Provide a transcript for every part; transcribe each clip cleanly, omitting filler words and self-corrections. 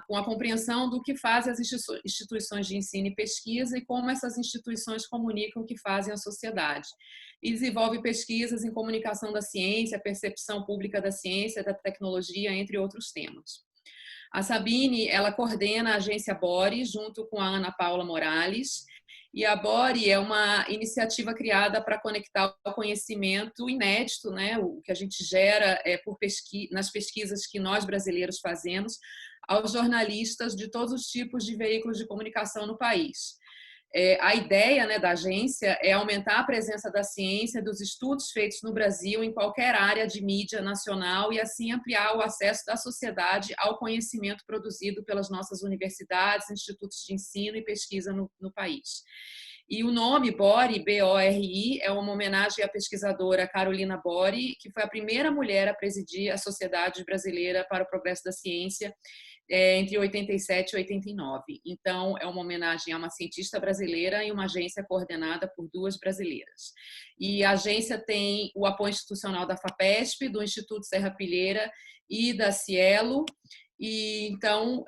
com a compreensão do que fazem as instituições de ensino e pesquisa e como essas instituições comunicam o que fazem à sociedade. E desenvolve pesquisas em comunicação da ciência, percepção pública da ciência, da tecnologia, entre outros temas. A Sabine, ela coordena a agência Bore, junto com a Ana Paula Morales, e a Bore é uma iniciativa criada para conectar o conhecimento inédito, né, o que a gente gera nas pesquisas que nós brasileiros fazemos, aos jornalistas de todos os tipos de veículos de comunicação no país. A ideia, né, da agência é aumentar a presença da ciência, dos estudos feitos no Brasil em qualquer área de mídia nacional e assim ampliar o acesso da sociedade ao conhecimento produzido pelas nossas universidades, institutos de ensino e pesquisa no país. E o nome Bore, B-O-R-I, é uma homenagem à pesquisadora Carolina Bore, que foi a primeira mulher a presidir a Sociedade Brasileira para o Progresso da Ciência entre 87 e 89. Então, é uma homenagem a uma cientista brasileira e uma agência coordenada por 2 brasileiras. E a agência tem o apoio institucional da FAPESP, do Instituto Serra Pilheira e da Cielo. E então,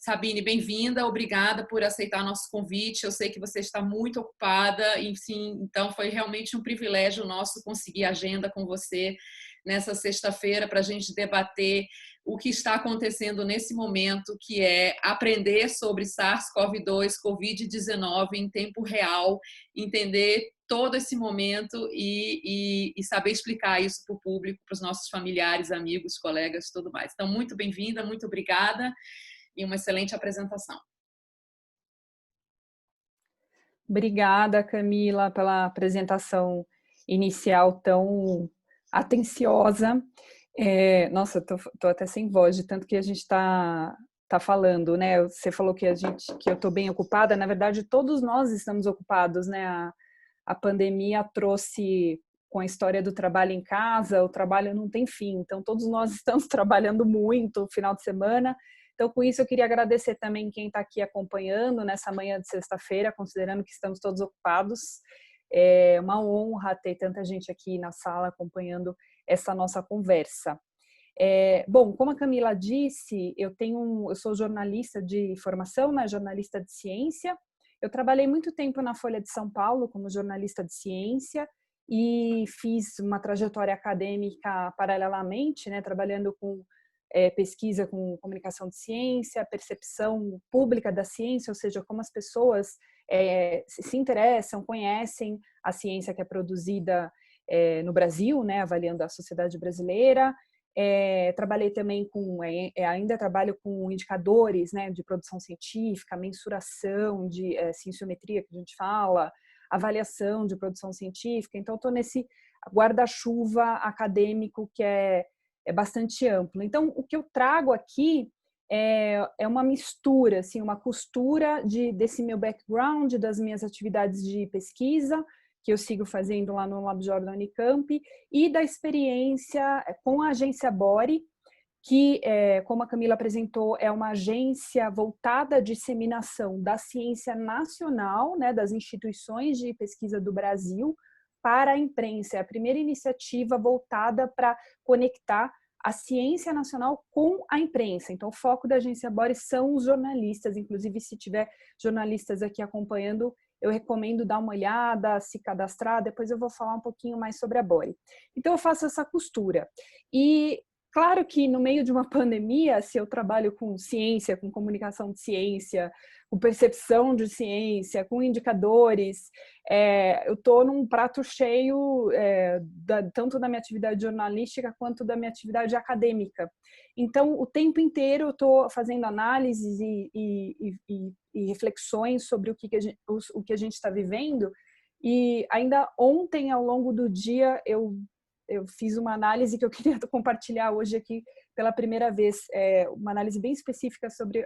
Sabine, bem-vinda, obrigada por aceitar nosso convite. Eu sei que você está muito ocupada, enfim, então foi realmente um privilégio nosso conseguir agenda com você nessa sexta-feira para a gente debater o que está acontecendo nesse momento, que é aprender sobre SARS-CoV-2, Covid-19 em tempo real, entender todo esse momento e saber explicar isso para o público, para os nossos familiares, amigos, colegas, tudo mais. Então, muito bem-vinda, muito obrigada e uma excelente apresentação. Obrigada, Camila, pela apresentação inicial tão atenciosa. Nossa, tô até sem voz de tanto que a gente está falando, né? Você falou que eu estou bem ocupada. Na verdade, todos nós estamos ocupados, né? A pandemia trouxe, com a história do trabalho em casa, o trabalho não tem fim. Então, todos nós estamos trabalhando muito no final de semana. Então, com isso, eu queria agradecer também quem está aqui acompanhando nessa manhã de sexta-feira, considerando que estamos todos ocupados. É uma honra ter tanta gente aqui na sala acompanhando essa nossa conversa. Bom, como a Camila disse, eu sou jornalista de formação, né, jornalista de ciência. Eu trabalhei muito tempo na Folha de São Paulo como jornalista de ciência e fiz uma trajetória acadêmica paralelamente, né, trabalhando com pesquisa com comunicação de ciência, percepção pública da ciência, ou seja, como as pessoas se interessam, conhecem a ciência que é produzida no Brasil, né, avaliando a sociedade brasileira. Trabalhei também ainda trabalho com indicadores, né, de produção científica, mensuração de cienciometria que a gente fala, avaliação de produção científica. Então, estou nesse guarda-chuva acadêmico que é bastante amplo. Então, o que eu trago aqui é uma mistura, assim, uma costura desse meu background, das minhas atividades de pesquisa, que eu sigo fazendo lá no LabJOR da Unicamp, e da experiência com a agência Bore, que, como a Camila apresentou, é uma agência voltada à disseminação da ciência nacional, né, das instituições de pesquisa do Brasil, para a imprensa. É a primeira iniciativa voltada para conectar a ciência nacional com a imprensa. Então, o foco da agência Bore são os jornalistas. Inclusive, se tiver jornalistas aqui acompanhando, eu recomendo dar uma olhada, se cadastrar. Depois eu vou falar um pouquinho mais sobre a Bore. Então, eu faço essa costura. E claro que no meio de uma pandemia, se eu trabalho com ciência, com comunicação de ciência, com percepção de ciência, com indicadores, eu estou num prato cheio tanto da minha atividade jornalística quanto da minha atividade acadêmica. Então, o tempo inteiro eu estou fazendo análises e reflexões sobre o que a gente está vivendo. E ainda ontem, ao longo do dia, eu fiz uma análise que eu queria compartilhar hoje aqui pela primeira vez, uma análise bem específica sobre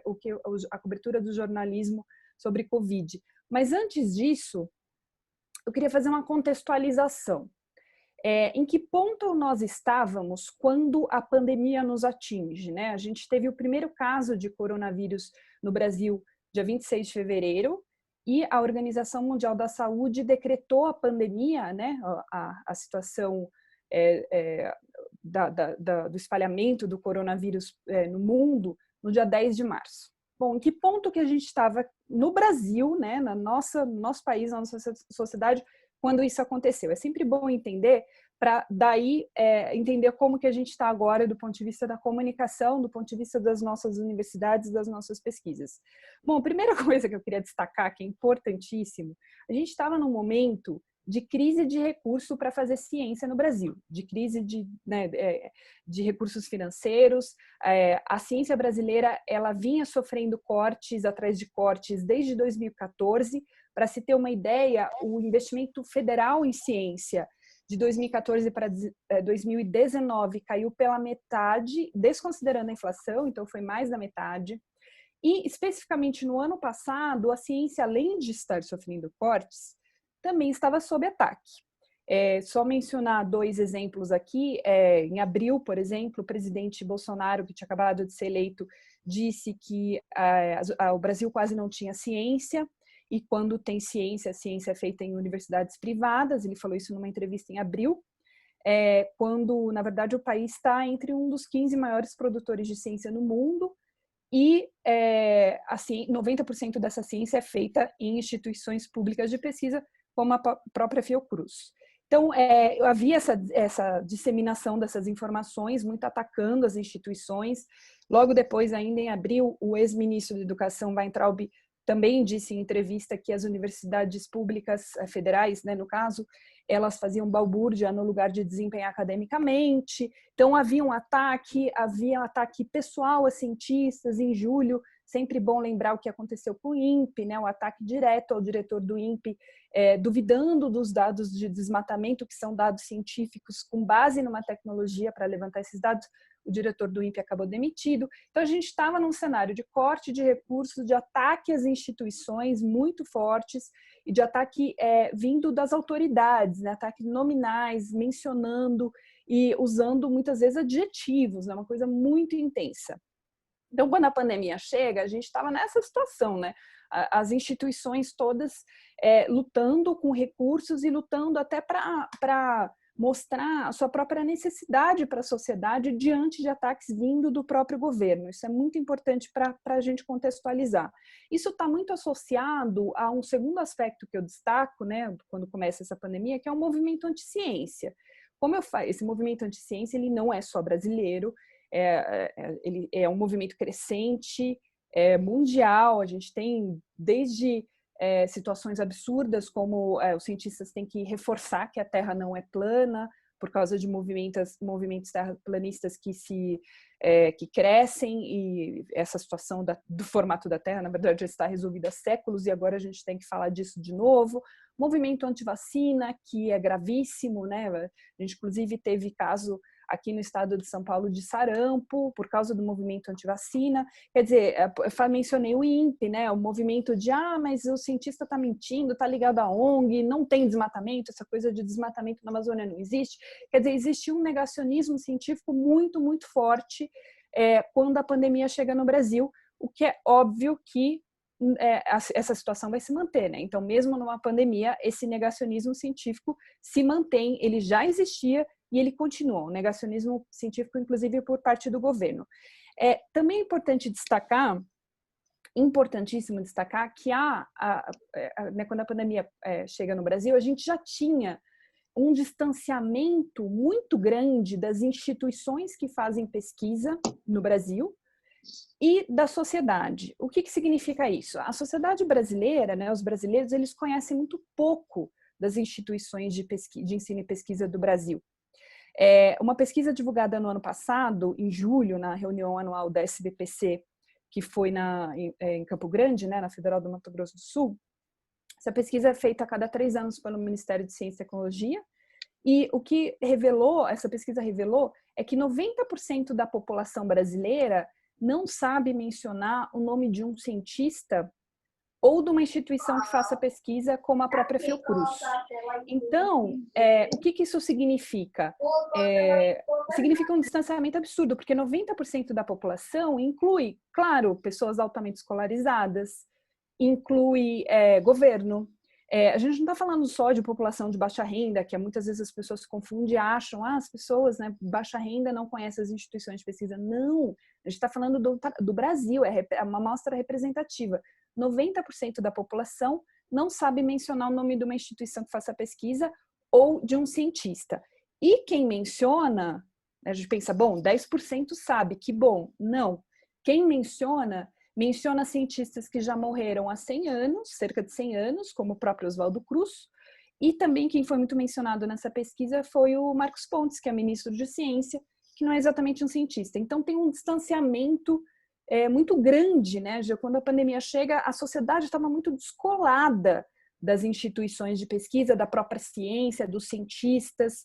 a cobertura do jornalismo sobre Covid. Mas antes disso, eu queria fazer uma contextualização. Em que ponto nós estávamos quando a pandemia nos atinge, né? A gente teve o primeiro caso de coronavírus no Brasil dia 26 de fevereiro, e a Organização Mundial da Saúde decretou a pandemia, né, a situação do espalhamento do coronavírus no mundo no dia 10 de março. Bom, em que ponto que a gente estava no Brasil, né, no nosso país, na nossa sociedade, quando isso aconteceu? É sempre bom entender, para daí entender como que a gente está agora do ponto de vista da comunicação, do ponto de vista das nossas universidades, das nossas pesquisas. Bom, a primeira coisa que eu queria destacar, que é importantíssimo, a gente estava num momento de crise de recurso para fazer ciência no Brasil, de crise de recursos financeiros. A ciência brasileira ela vinha sofrendo cortes atrás de cortes desde 2014. Para se ter uma ideia, o investimento federal em ciência de 2014 para 2019 caiu pela metade, desconsiderando a inflação, então foi mais da metade. E, especificamente no ano passado, a ciência, além de estar sofrendo cortes, também estava sob ataque. Só mencionar 2 exemplos aqui. Em abril, por exemplo, o presidente Bolsonaro, que tinha acabado de ser eleito, disse que o Brasil quase não tinha ciência, e quando tem ciência, a ciência é feita em universidades privadas. Ele falou isso numa entrevista em abril, quando, na verdade, o país está entre um dos 15 maiores produtores de ciência no mundo, e assim, 90% dessa ciência é feita em instituições públicas de pesquisa, como a própria Fiocruz. Então, havia essa disseminação dessas informações, muito atacando as instituições. Logo depois, ainda em abril, o ex-ministro da Educação, Weintraub, também disse em entrevista que as universidades públicas federais, né, no caso, elas faziam balbúrdia no lugar de desempenhar academicamente. Então, havia um ataque pessoal a cientistas. Em julho, sempre bom lembrar o que aconteceu com o INPE, né, o ataque direto ao diretor do INPE, duvidando dos dados de desmatamento, que são dados científicos com base numa tecnologia para levantar esses dados. O diretor do INPE acabou demitido. Então, a gente estava num cenário de corte de recursos, de ataque às instituições muito fortes e de ataque vindo das autoridades, né? Ataques nominais, mencionando e usando muitas vezes adjetivos, né? Uma coisa muito intensa. Então, quando a pandemia chega, a gente estava nessa situação, né? As instituições todas lutando com recursos e lutando até para mostrar a sua própria necessidade para a sociedade diante de ataques vindo do próprio governo. Isso é muito importante para a gente contextualizar. Isso está muito associado a um segundo aspecto que eu destaco, né, quando começa essa pandemia, que é o movimento anti-ciência. Como eu falo, esse movimento anti-ciência ele não é só brasileiro, ele é um movimento crescente, mundial. A gente tem desde situações absurdas, como os cientistas têm que reforçar que a Terra não é plana, por causa de movimentos terraplanistas que crescem, e essa situação do formato da Terra, na verdade, já está resolvida há séculos, e agora a gente tem que falar disso de novo. Movimento antivacina, que é gravíssimo, né? A gente, inclusive, teve caso aqui no estado de São Paulo de sarampo, por causa do movimento antivacina. Quer dizer, eu mencionei o INPE, né? O movimento de, mas o cientista está mentindo, está ligado à ONG, não tem desmatamento, essa coisa de desmatamento na Amazônia não existe. Quer dizer, existe um negacionismo científico muito, muito forte quando a pandemia chega no Brasil, o que é óbvio que essa situação vai se manter, né? Então, mesmo numa pandemia, esse negacionismo científico se mantém, ele já existia e ele continua, o negacionismo científico, inclusive por parte do governo. Também é importantíssimo destacar que quando a pandemia chega no Brasil, a gente já tinha um distanciamento muito grande das instituições que fazem pesquisa no Brasil e da sociedade. O que significa isso? A sociedade brasileira, né, os brasileiros, eles conhecem muito pouco das instituições de ensino e pesquisa do Brasil. Uma pesquisa divulgada no ano passado, em julho, na reunião anual da SBPC, que foi em Campo Grande, né, na Federal do Mato Grosso do Sul. Essa pesquisa é feita a cada 3 anos pelo Ministério de Ciência e Tecnologia, e o que essa pesquisa revelou é que 90% da população brasileira não sabe mencionar o nome de um cientista ou de uma instituição que faça pesquisa, como a própria Fiocruz. Então, o que isso significa? Significa um distanciamento absurdo, porque 90% da população inclui, claro, pessoas altamente escolarizadas, inclui governo, A gente não está falando só de população de baixa renda, que muitas vezes as pessoas se confundem e acham, as pessoas, né, baixa renda não conhecem as instituições de pesquisa. Não, a gente está falando do Brasil, é uma amostra representativa. 90% da população não sabe mencionar o nome de uma instituição que faça pesquisa ou de um cientista. E quem menciona, a gente pensa, bom, 10% sabe, que bom. Não. Quem menciona cientistas que já morreram há 100 anos, cerca de 100 anos, como o próprio Oswaldo Cruz, e também quem foi muito mencionado nessa pesquisa foi o Marcos Pontes, que é ministro de Ciência, que não é exatamente um cientista. Então tem um distanciamento muito grande, né? Já quando a pandemia chega, a sociedade estava muito descolada das instituições de pesquisa, da própria ciência, dos cientistas,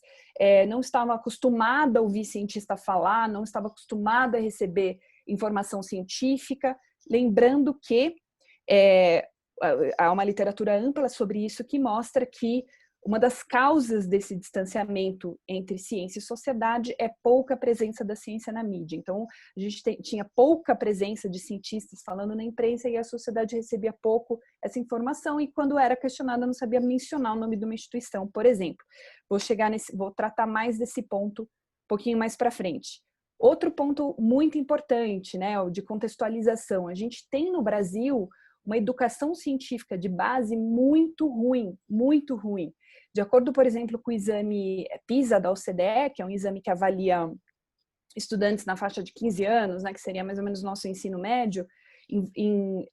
não estava acostumada a ouvir cientista falar, não estava acostumada a receber informação científica, lembrando que há uma literatura ampla sobre isso que mostra que uma das causas desse distanciamento entre ciência e sociedade é pouca presença da ciência na mídia. Então, a gente tinha pouca presença de cientistas falando na imprensa e a sociedade recebia pouco essa informação e quando era questionada não sabia mencionar o nome de uma instituição, por exemplo. Vou tratar mais desse ponto um pouquinho mais para frente. Outro ponto muito importante, né, de contextualização. A gente tem no Brasil uma educação científica de base muito ruim, muito ruim. De acordo, por exemplo, com o exame PISA da OCDE, que é um exame que avalia estudantes na faixa de 15 anos, né, que seria mais ou menos o nosso ensino médio, em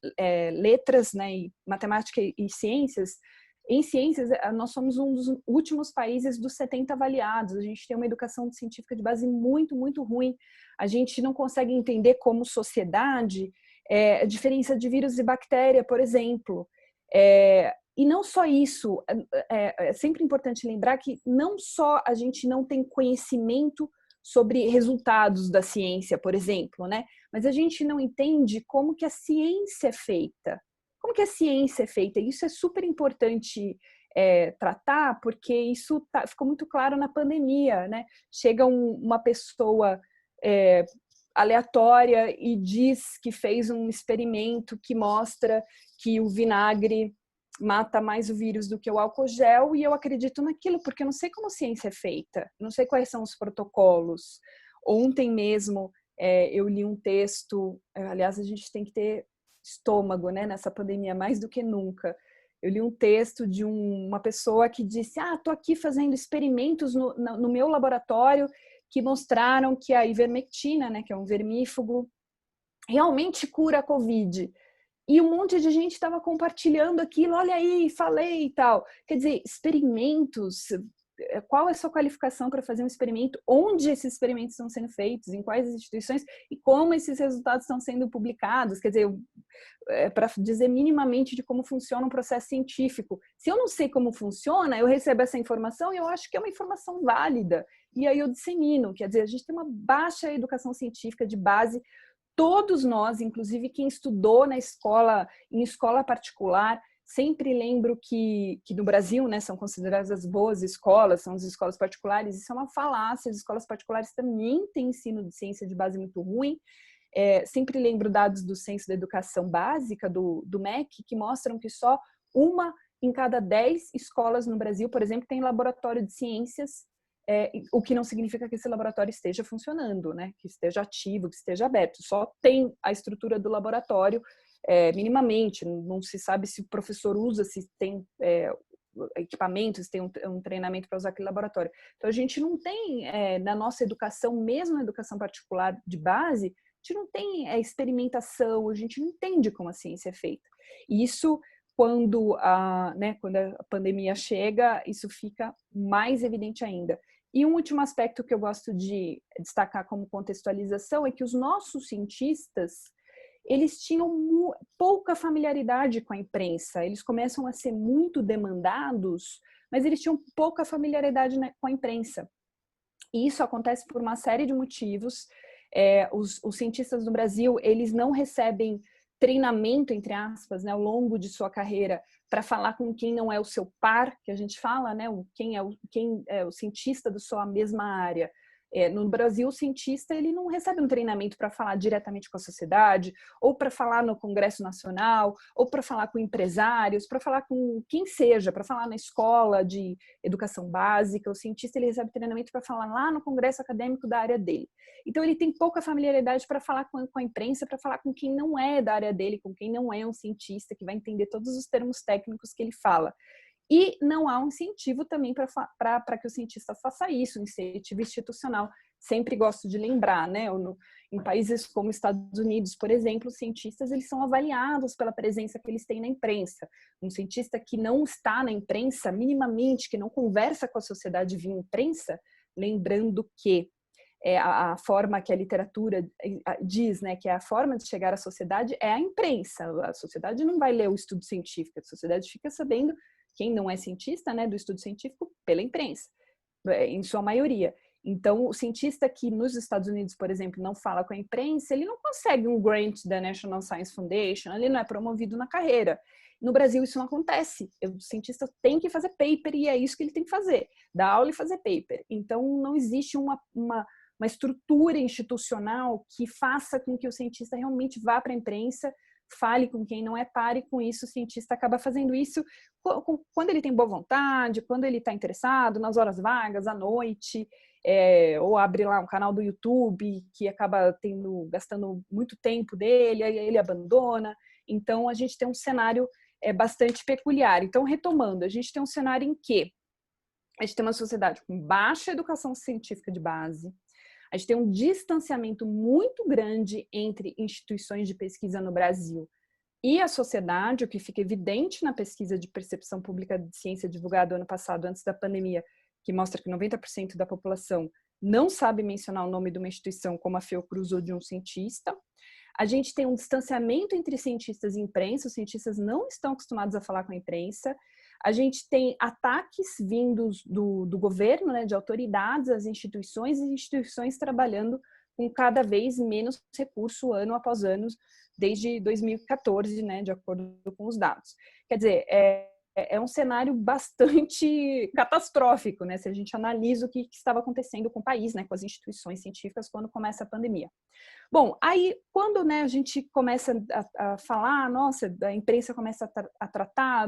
letras, né, e matemática e ciências. Em ciências, nós somos um dos últimos países dos 70 avaliados. A gente tem uma educação científica de base muito, muito ruim. A gente não consegue entender como sociedade a diferença de vírus e bactéria, por exemplo. E não só isso, é sempre importante lembrar que não só a gente não tem conhecimento sobre resultados da ciência, por exemplo, né? Mas a gente não entende como que a ciência é feita. Como que a ciência é feita? Isso é super importante tratar, porque isso ficou muito claro na pandemia, né? Chega uma pessoa aleatória e diz que fez um experimento que mostra que o vinagre mata mais o vírus do que o álcool gel e eu acredito naquilo, porque eu não sei como a ciência é feita, não sei quais são os protocolos. Ontem mesmo eu li um texto, aliás, a gente tem que ter estômago, né, nessa pandemia, mais do que nunca. Eu li um texto de uma pessoa que disse, tô aqui fazendo experimentos no meu laboratório que mostraram que a ivermectina, né, que é um vermífugo, realmente cura a Covid. E um monte de gente estava compartilhando aquilo, olha aí, falei e tal. Quer dizer, experimentos, qual é a sua qualificação para fazer um experimento? Onde esses experimentos estão sendo feitos? Em quais instituições? E como esses resultados estão sendo publicados? Quer dizer, para dizer minimamente de como funciona um processo científico. Se eu não sei como funciona, eu recebo essa informação e eu acho que é uma informação válida. E aí eu dissemino. Quer dizer, a gente tem uma baixa educação científica de base. Todos nós, inclusive quem estudou em escola particular, sempre lembro que no Brasil, né, são consideradas as boas escolas, são as escolas particulares, isso é uma falácia, as escolas particulares também têm ensino de ciência de base muito ruim. Sempre lembro dados do Censo da Educação Básica, do MEC, que mostram que só 1 em cada 10 escolas no Brasil, por exemplo, tem laboratório de ciências, o que não significa que esse laboratório esteja funcionando, né? Que esteja ativo, que esteja aberto. Só tem a estrutura do laboratório minimamente, não se sabe se o professor usa, se tem equipamentos, se tem um treinamento para usar aquele laboratório. Então, a gente não tem, na nossa educação, mesmo na educação particular de base, a gente não tem experimentação, a gente não entende como a ciência é feita. E isso, quando a pandemia chega, isso fica mais evidente ainda. E um último aspecto que eu gosto de destacar como contextualização é que os nossos cientistas, eles tinham pouca familiaridade com a imprensa. Eles começam a ser muito demandados, mas eles tinham pouca familiaridade com a imprensa. E isso acontece por uma série de motivos. Os cientistas do Brasil, eles não recebem treinamento, entre aspas, né, ao longo de sua carreira, para falar com quem não é o seu par, que a gente fala, né, quem é o cientista da sua mesma área. No Brasil, o cientista ele não recebe um treinamento para falar diretamente com a sociedade, ou para falar no Congresso Nacional, ou para falar com empresários, para falar com quem seja, para falar na escola de educação básica. O cientista ele recebe treinamento para falar lá no Congresso Acadêmico da área dele. Então, ele tem pouca familiaridade para falar com a imprensa, para falar com quem não é da área dele, com quem não é um cientista, que vai entender todos os termos técnicos que ele fala. E não há um incentivo também para que o cientista faça isso, um incentivo institucional. Sempre gosto de lembrar, né? Em países como Estados Unidos, por exemplo, os cientistas eles são avaliados pela presença que eles têm na imprensa. Um cientista que não está na imprensa minimamente, que não conversa com a sociedade via imprensa, lembrando que a forma que a literatura diz, né, que é a forma de chegar à sociedade é a imprensa. A sociedade não vai ler o estudo científico, a sociedade fica sabendo, quem não é cientista, né, do estudo científico, pela imprensa, em sua maioria. Então, o cientista que nos Estados Unidos, por exemplo, não fala com a imprensa, ele não consegue um grant da National Science Foundation, ele não é promovido na carreira. No Brasil, isso não acontece. O cientista tem que fazer paper e é isso que ele tem que fazer, dar aula e fazer paper. Então, não existe uma estrutura institucional que faça com que o cientista realmente vá para a imprensa, fale com quem não é par, e com isso o cientista acaba fazendo isso quando ele tem boa vontade, quando ele está interessado, nas horas vagas, à noite, ou abre lá um canal do YouTube que acaba gastando muito tempo dele, aí ele abandona. Então, a gente tem um cenário bastante peculiar. Então, retomando, a gente tem um cenário em que a gente tem uma sociedade com baixa educação científica de base, a gente tem um distanciamento muito grande entre instituições de pesquisa no Brasil e a sociedade, o que fica evidente na pesquisa de percepção pública de ciência divulgada ano passado, antes da pandemia, que mostra que 90% da população não sabe mencionar o nome de uma instituição como a Fiocruz ou de um cientista. A gente tem um distanciamento entre cientistas e imprensa, os cientistas não estão acostumados a falar com a imprensa. A gente tem ataques vindos do governo, né, de autoridades às instituições, e instituições trabalhando com cada vez menos recurso ano após ano, desde 2014, né, de acordo com os dados. Quer dizer, é um cenário bastante catastrófico, né, se a gente analisa o que estava acontecendo com o país, né, com as instituições científicas quando começa a pandemia. Bom, aí quando, né, a gente começa a falar, nossa, a imprensa começa a tratar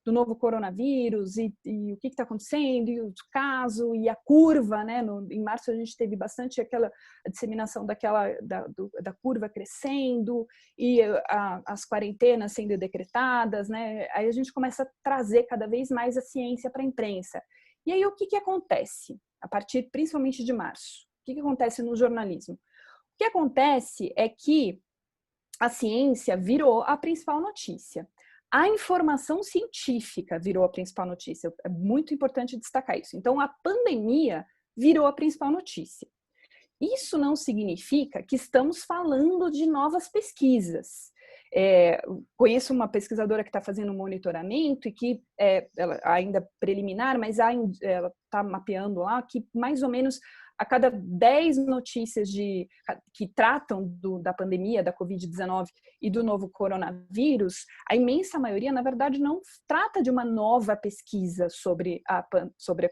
do novo coronavírus e o que está acontecendo, e o caso, e a curva, né, em março a gente teve bastante a disseminação da curva crescendo e as quarentenas sendo decretadas, né, aí a gente começa a trazer cada vez mais a ciência para a imprensa. E aí o que acontece a partir principalmente de março? O que acontece no jornalismo? O que acontece é que a ciência virou a principal notícia. A informação científica virou a principal notícia. É muito importante destacar isso. Então, a pandemia virou a principal notícia. Isso não significa que estamos falando de novas pesquisas. Conheço uma pesquisadora que está fazendo um monitoramento e que, ela ainda preliminar, mas ela está mapeando lá que mais ou menos a cada 10 notícias que tratam da pandemia, da Covid-19 e do novo coronavírus, a imensa maioria, na verdade, não trata de uma nova pesquisa sobre a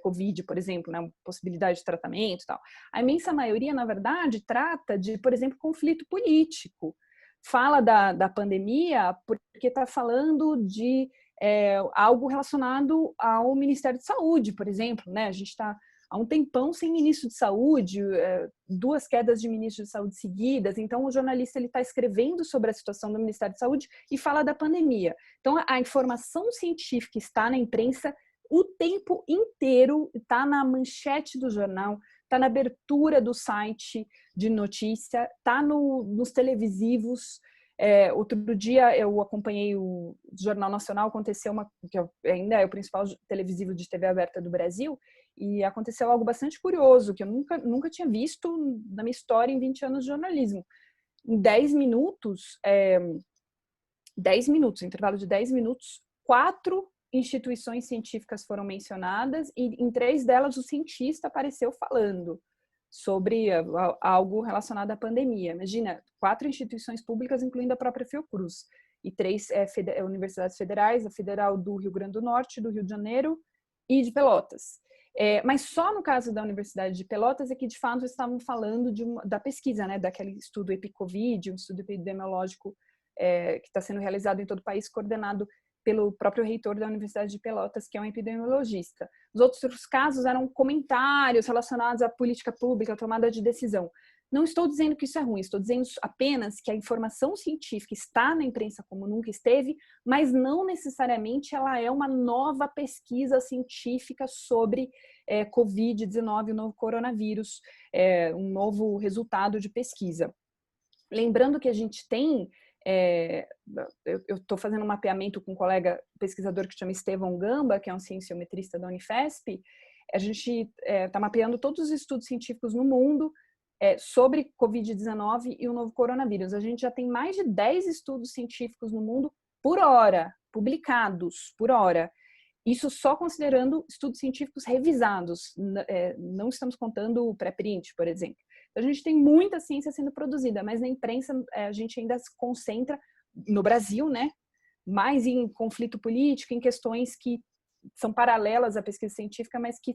Covid, por exemplo, né, possibilidade de tratamento e tal. A imensa maioria, na verdade, trata de, por exemplo, conflito político. Fala da pandemia porque está falando de algo relacionado ao Ministério de Saúde, por exemplo, né? A gente está há um tempão sem ministro de saúde, 2 quedas de ministro de saúde seguidas, então o jornalista está escrevendo sobre a situação do Ministério de Saúde e fala da pandemia. Então a informação científica está na imprensa o tempo inteiro, está na manchete do jornal, está na abertura do site de notícia, está nos televisivos. Outro dia eu acompanhei o Jornal Nacional, aconteceu que ainda é o principal televisivo de TV aberta do Brasil, e aconteceu algo bastante curioso, que eu nunca tinha visto na minha história em 20 anos de jornalismo. Em 10 minutos, intervalo de 10 minutos, 4 instituições científicas foram mencionadas e em 3 delas o cientista apareceu falando sobre algo relacionado à pandemia. Imagina, 4 instituições públicas, incluindo a própria Fiocruz, e 3 universidades federais, a Federal do Rio Grande do Norte, do Rio de Janeiro e de Pelotas. Mas só no caso da Universidade de Pelotas é que, de fato, estavam falando da pesquisa, né, daquele estudo EpiCovid, um estudo epidemiológico que está sendo realizado em todo o país, coordenado pelo próprio reitor da Universidade de Pelotas, que é um epidemiologista. Os outros casos eram comentários relacionados à política pública, à tomada de decisão. Não estou dizendo que isso é ruim, estou dizendo apenas que a informação científica está na imprensa como nunca esteve, mas não necessariamente ela é uma nova pesquisa científica sobre Covid-19, o novo coronavírus, um novo resultado de pesquisa. Lembrando que a gente tem, eu estou fazendo um mapeamento com um colega pesquisador que chama Estevão Gamba, que é um cienciometrista da Unifesp. A gente está mapeando todos os estudos científicos no mundo sobre Covid-19 e o novo coronavírus. A gente já tem mais de 10 estudos científicos no mundo por hora, publicados por hora. Isso só considerando estudos científicos revisados, não estamos contando o pré-print, por exemplo. A gente tem muita ciência sendo produzida, mas na imprensa a gente ainda se concentra, no Brasil, né, mais em conflito político, em questões que são paralelas à pesquisa científica, mas que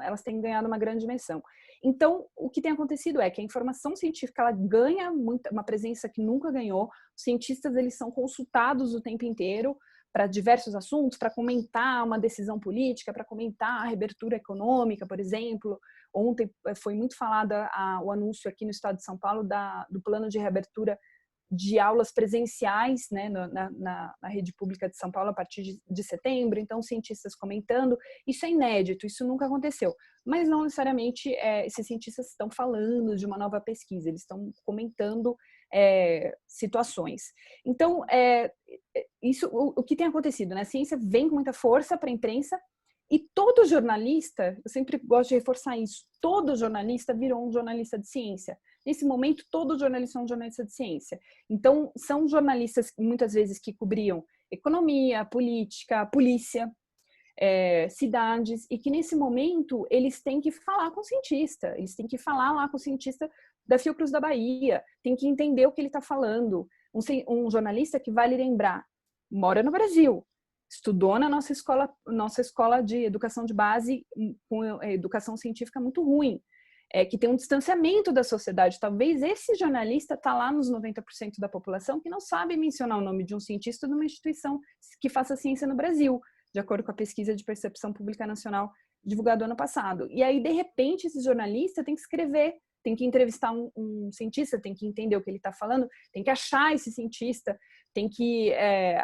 elas têm ganhado uma grande dimensão. Então, o que tem acontecido é que a informação científica ela ganha uma presença que nunca ganhou. Os cientistas eles são consultados o tempo inteiro para diversos assuntos, para comentar uma decisão política, para comentar a reabertura econômica, por exemplo. Ontem foi muito falado o anúncio aqui no estado de São Paulo do plano de reabertura de aulas presenciais, né, na rede pública de São Paulo a partir de setembro. Então, cientistas comentando. Isso é inédito, isso nunca aconteceu. Mas não necessariamente esses cientistas estão falando de uma nova pesquisa, eles estão comentando situações. Então, o que tem acontecido, né? A ciência vem com muita força para a imprensa e todo jornalista, eu sempre gosto de reforçar isso, todo jornalista virou um jornalista de ciência. Nesse momento, todo jornalista é um jornalista de ciência. Então, são jornalistas, muitas vezes, que cobriam economia, política, polícia, cidades, e que, nesse momento, eles têm que falar com o cientista, eles têm que falar lá com o cientista da Fiocruz da Bahia, tem que entender o que ele está falando. Um jornalista que, vale lembrar, mora no Brasil, estudou na nossa escola de educação de base com educação científica muito ruim, que tem um distanciamento da sociedade. Talvez esse jornalista está lá nos 90% da população que não sabe mencionar o nome de um cientista de uma instituição que faça ciência no Brasil, de acordo com a pesquisa de percepção pública nacional divulgada ano passado. E aí, de repente, esse jornalista tem que escrever, tem que entrevistar um cientista, tem que entender o que ele está falando, tem que achar esse cientista, tem que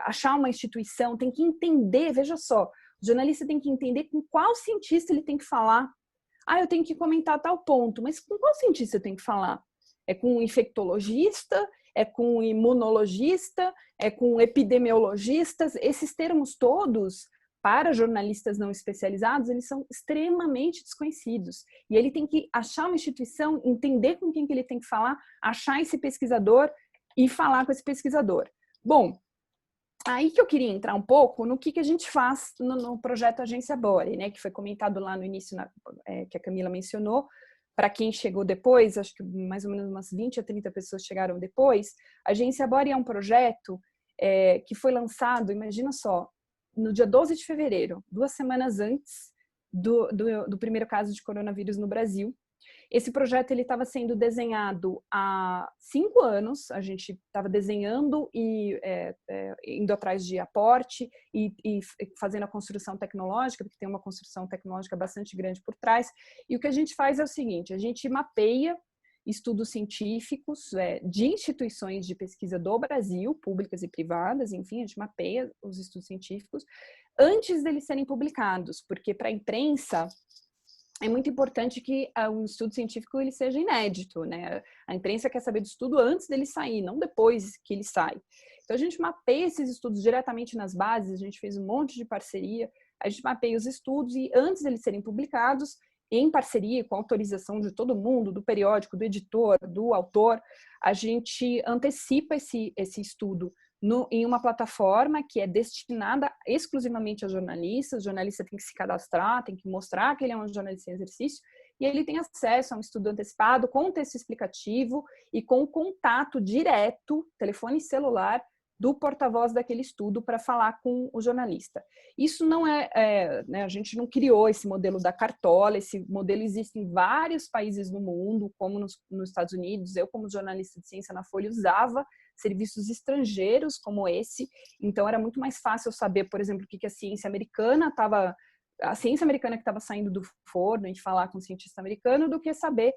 achar uma instituição, tem que entender, veja só, o jornalista tem que entender com qual cientista ele tem que falar. Eu tenho que comentar tal ponto, mas com qual cientista eu tenho que falar? É com um infectologista? É com um imunologista? É com epidemiologistas? Esses termos todos, para jornalistas não especializados, eles são extremamente desconhecidos. E ele tem que achar uma instituição, entender com quem que ele tem que falar, achar esse pesquisador e falar com esse pesquisador. Bom, aí que eu queria entrar um pouco no que a gente faz no projeto Agência Bore, né, que foi comentado lá no início, que a Camila mencionou. Para quem chegou depois, acho que mais ou menos umas 20 a 30 pessoas chegaram depois. A Agência Bore é um projeto que foi lançado, imagina só, no dia 12 de fevereiro, 2 semanas antes do primeiro caso de coronavírus no Brasil. Esse projeto estava sendo desenhado há 5 anos, a gente estava desenhando e indo atrás de aporte e fazendo a construção tecnológica, porque tem uma construção tecnológica bastante grande por trás. E o que a gente faz é o seguinte, a gente mapeia estudos científicos de instituições de pesquisa do Brasil, públicas e privadas, enfim, a gente mapeia os estudos científicos antes deles serem publicados, porque para a imprensa é muito importante que um estudo científico ele seja inédito, né? A imprensa quer saber do estudo antes dele sair, não depois que ele sai. Então a gente mapeia esses estudos diretamente nas bases, a gente fez um monte de parceria, a gente mapeia os estudos e antes deles serem publicados, em parceria com a autorização de todo mundo, do periódico, do editor, do autor, a gente antecipa esse estudo em uma plataforma que é destinada exclusivamente a jornalistas. O jornalista tem que se cadastrar, tem que mostrar que ele é um jornalista em exercício, e ele tem acesso a um estudo antecipado com texto explicativo e com contato direto, telefone celular, do porta-voz daquele estudo para falar com o jornalista. Isso não né, a gente não criou esse modelo da cartola, esse modelo existe em vários países do mundo, como nos Estados Unidos. Eu, como jornalista de ciência na Folha, usava serviços estrangeiros como esse, então era muito mais fácil saber, por exemplo, o que a ciência americana que estava saindo do forno e falar com o cientista americano, do que saber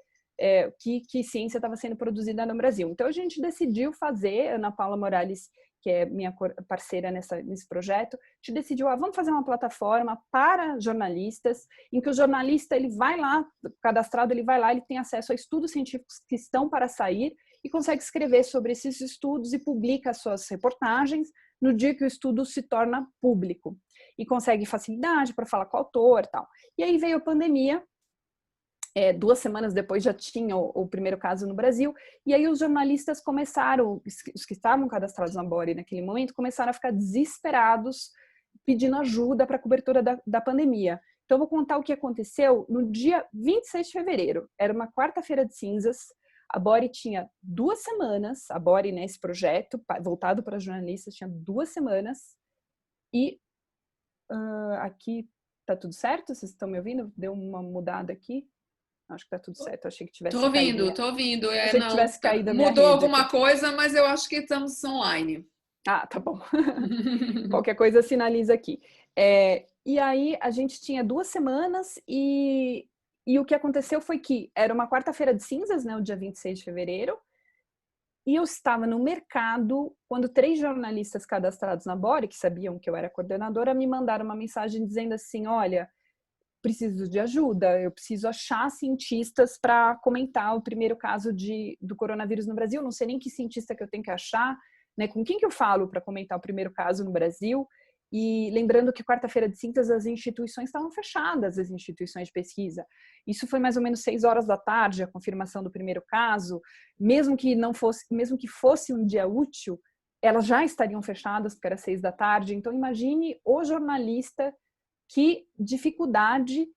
que ciência estava sendo produzida no Brasil. Então a gente decidiu fazer, Ana Paula Morales, que é minha parceira nesse projeto, a gente decidiu, vamos fazer uma plataforma para jornalistas, em que o jornalista, ele vai lá, cadastrado, ele vai lá, ele tem acesso a estudos científicos que estão para sair e consegue escrever sobre esses estudos e publica as suas reportagens no dia que o estudo se torna público. E consegue facilidade para falar com o autor e tal. E aí veio a pandemia, 2 semanas depois já tinha o primeiro caso no Brasil, e aí os jornalistas começaram, os que estavam cadastrados na Bori naquele momento, começaram a ficar desesperados, pedindo ajuda para a cobertura da pandemia. Então, eu vou contar o que aconteceu no dia 26 de fevereiro, era uma quarta-feira de cinzas, a Bori tinha 2 semanas, a Bori, né, esse projeto voltado para jornalistas, tinha 2 semanas, e aqui tá tudo certo? Vocês estão me ouvindo? Deu uma mudada aqui? Acho que tá tudo certo. Eu achei que tivesse caído. Tô ouvindo. Achei que tivesse caído a minha mudou rede alguma aqui. coisa, mas eu acho que estamos online. Tá bom. Qualquer coisa sinaliza aqui. E aí a gente tinha 2 semanas e o que aconteceu foi que era uma quarta-feira de cinzas, né, o dia 26 de fevereiro, e eu estava no mercado quando 3 jornalistas cadastrados na Bori, que sabiam que eu era coordenadora, me mandaram uma mensagem dizendo assim, olha, preciso de ajuda, eu preciso achar cientistas para comentar o primeiro caso do coronavírus no Brasil, não sei nem que cientista que eu tenho que achar, né, com quem que eu falo para comentar o primeiro caso no Brasil, e lembrando que quarta-feira de cinzas as instituições estavam fechadas, as instituições de pesquisa. Isso foi mais ou menos 6 horas da tarde, a confirmação do primeiro caso, mesmo que fosse um dia útil, elas já estariam fechadas, porque era 6 da tarde, então imagine o jornalista que dificuldade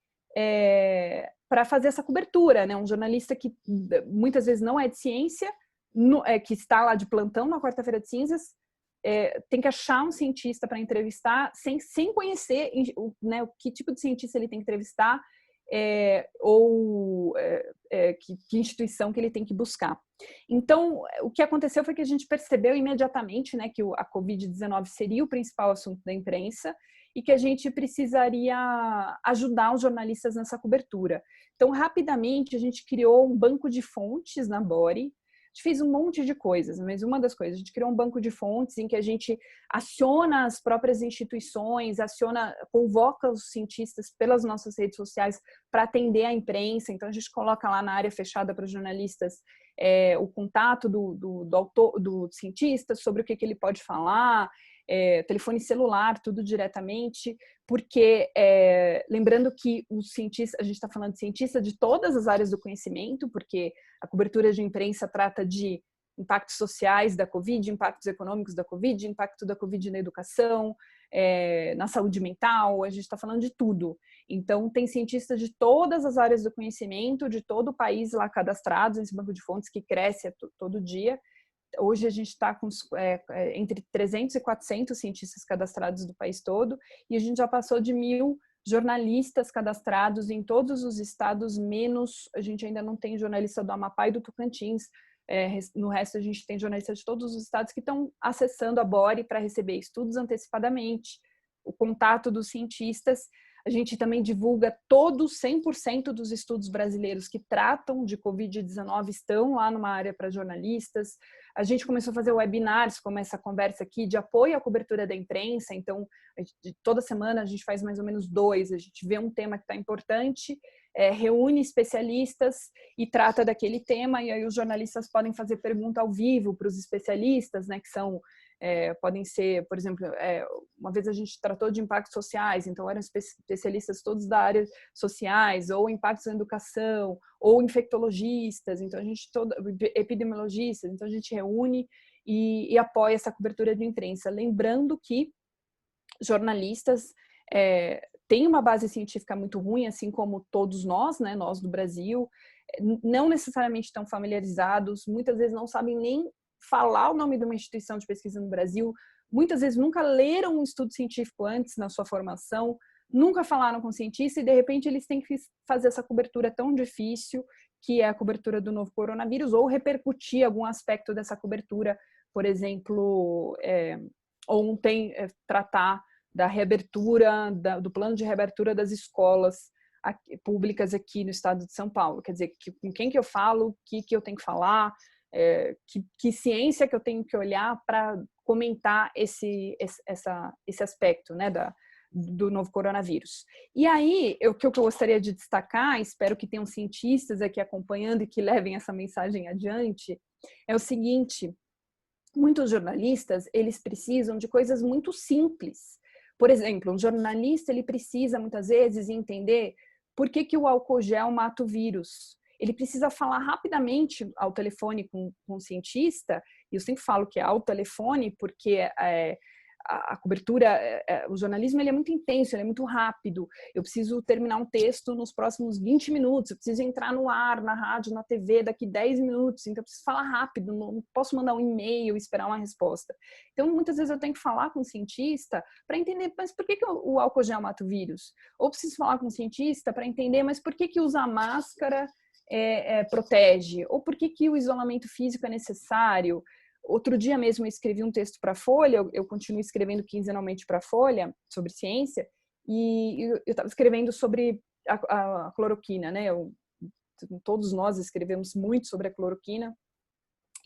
para fazer essa cobertura, né? Um jornalista que muitas vezes não é de ciência, que está lá de plantão na quarta-feira de cinzas, tem que achar um cientista para entrevistar sem conhecer, né, que tipo de cientista ele tem que entrevistar ou que instituição que ele tem que buscar. Então, o que aconteceu foi que a gente percebeu imediatamente, né, que a Covid-19 seria o principal assunto da imprensa e que a gente precisaria ajudar os jornalistas nessa cobertura. Então, rapidamente, a gente criou um banco de fontes na Bori. A gente fez um monte de coisas, mas uma das coisas, a gente criou um banco de fontes em que a gente aciona as próprias instituições, convoca os cientistas pelas nossas redes sociais para atender a imprensa. Então, a gente coloca lá na área fechada para os jornalistas o contato do cientista sobre o que ele pode falar, telefone celular, tudo diretamente, porque lembrando que os cientistas, a gente está falando de cientista de todas as áreas do conhecimento, porque a cobertura de imprensa trata de impactos sociais da Covid, impactos econômicos da Covid, impacto da Covid na educação, na saúde mental, a gente está falando de tudo. Então, tem cientistas de todas as áreas do conhecimento, de todo o país lá cadastrados nesse banco de fontes que cresce todo dia. Hoje a gente está com entre 300 e 400 cientistas cadastrados do país todo e a gente já passou de 1.000 jornalistas cadastrados em todos os estados, menos a gente ainda não tem jornalista do Amapá e do Tocantins. No resto a gente tem jornalistas de todos os estados que estão acessando a Bori para receber estudos antecipadamente, o contato dos cientistas. A gente também divulga 100% dos estudos brasileiros que tratam de Covid-19 estão lá numa área para jornalistas. A gente começou a fazer webinars, como essa conversa aqui, de apoio à cobertura da imprensa. Então, toda semana a gente faz mais ou menos 2. A gente vê um tema que está importante, reúne especialistas e trata daquele tema. E aí os jornalistas podem fazer pergunta ao vivo para os especialistas, né, que são... podem ser, por exemplo, uma vez a gente tratou de impactos sociais, então eram especialistas todos da área sociais, ou impactos na educação, ou infectologistas, então a gente epidemiologistas, então a gente reúne e apoia essa cobertura de imprensa, lembrando que jornalistas têm uma base científica muito ruim, assim como todos nós, né, nós do Brasil, não necessariamente estão familiarizados, muitas vezes não sabem nem falar o nome de uma instituição de pesquisa no Brasil, muitas vezes nunca leram um estudo científico antes na sua formação, nunca falaram com cientista e, de repente, eles têm que fazer essa cobertura tão difícil, que é a cobertura do novo coronavírus, ou repercutir algum aspecto dessa cobertura, por exemplo, ontem, tratar da reabertura, do plano de reabertura das escolas públicas aqui no estado de São Paulo. Quer dizer, com quem que eu falo, o que eu tenho que falar, que ciência que eu tenho que olhar para comentar esse aspecto, né, do novo coronavírus. E aí, o que eu gostaria de destacar, espero que tenham cientistas aqui acompanhando e que levem essa mensagem adiante, é o seguinte: muitos jornalistas, eles precisam de coisas muito simples. Por exemplo, um jornalista, ele precisa muitas vezes entender por que o álcool gel mata o vírus. Ele precisa falar rapidamente ao telefone com um cientista, e eu sempre falo que é ao telefone, porque a cobertura, o jornalismo, ele é muito intenso, ele é muito rápido. Eu preciso terminar um texto nos próximos 20 minutos, eu preciso entrar no ar, na rádio, na TV daqui 10 minutos, então eu preciso falar rápido, não posso mandar um e-mail e esperar uma resposta. Então, muitas vezes eu tenho que falar com o cientista para entender, mas por que o álcool gel mata o vírus? Ou preciso falar com o cientista para entender, mas por que usar máscara protege? Ou por que o isolamento físico é necessário? Outro dia mesmo eu escrevi um texto para a Folha, eu continuo escrevendo quinzenalmente para a Folha sobre ciência, e eu estava escrevendo sobre a cloroquina, né? Todos nós escrevemos muito sobre a cloroquina,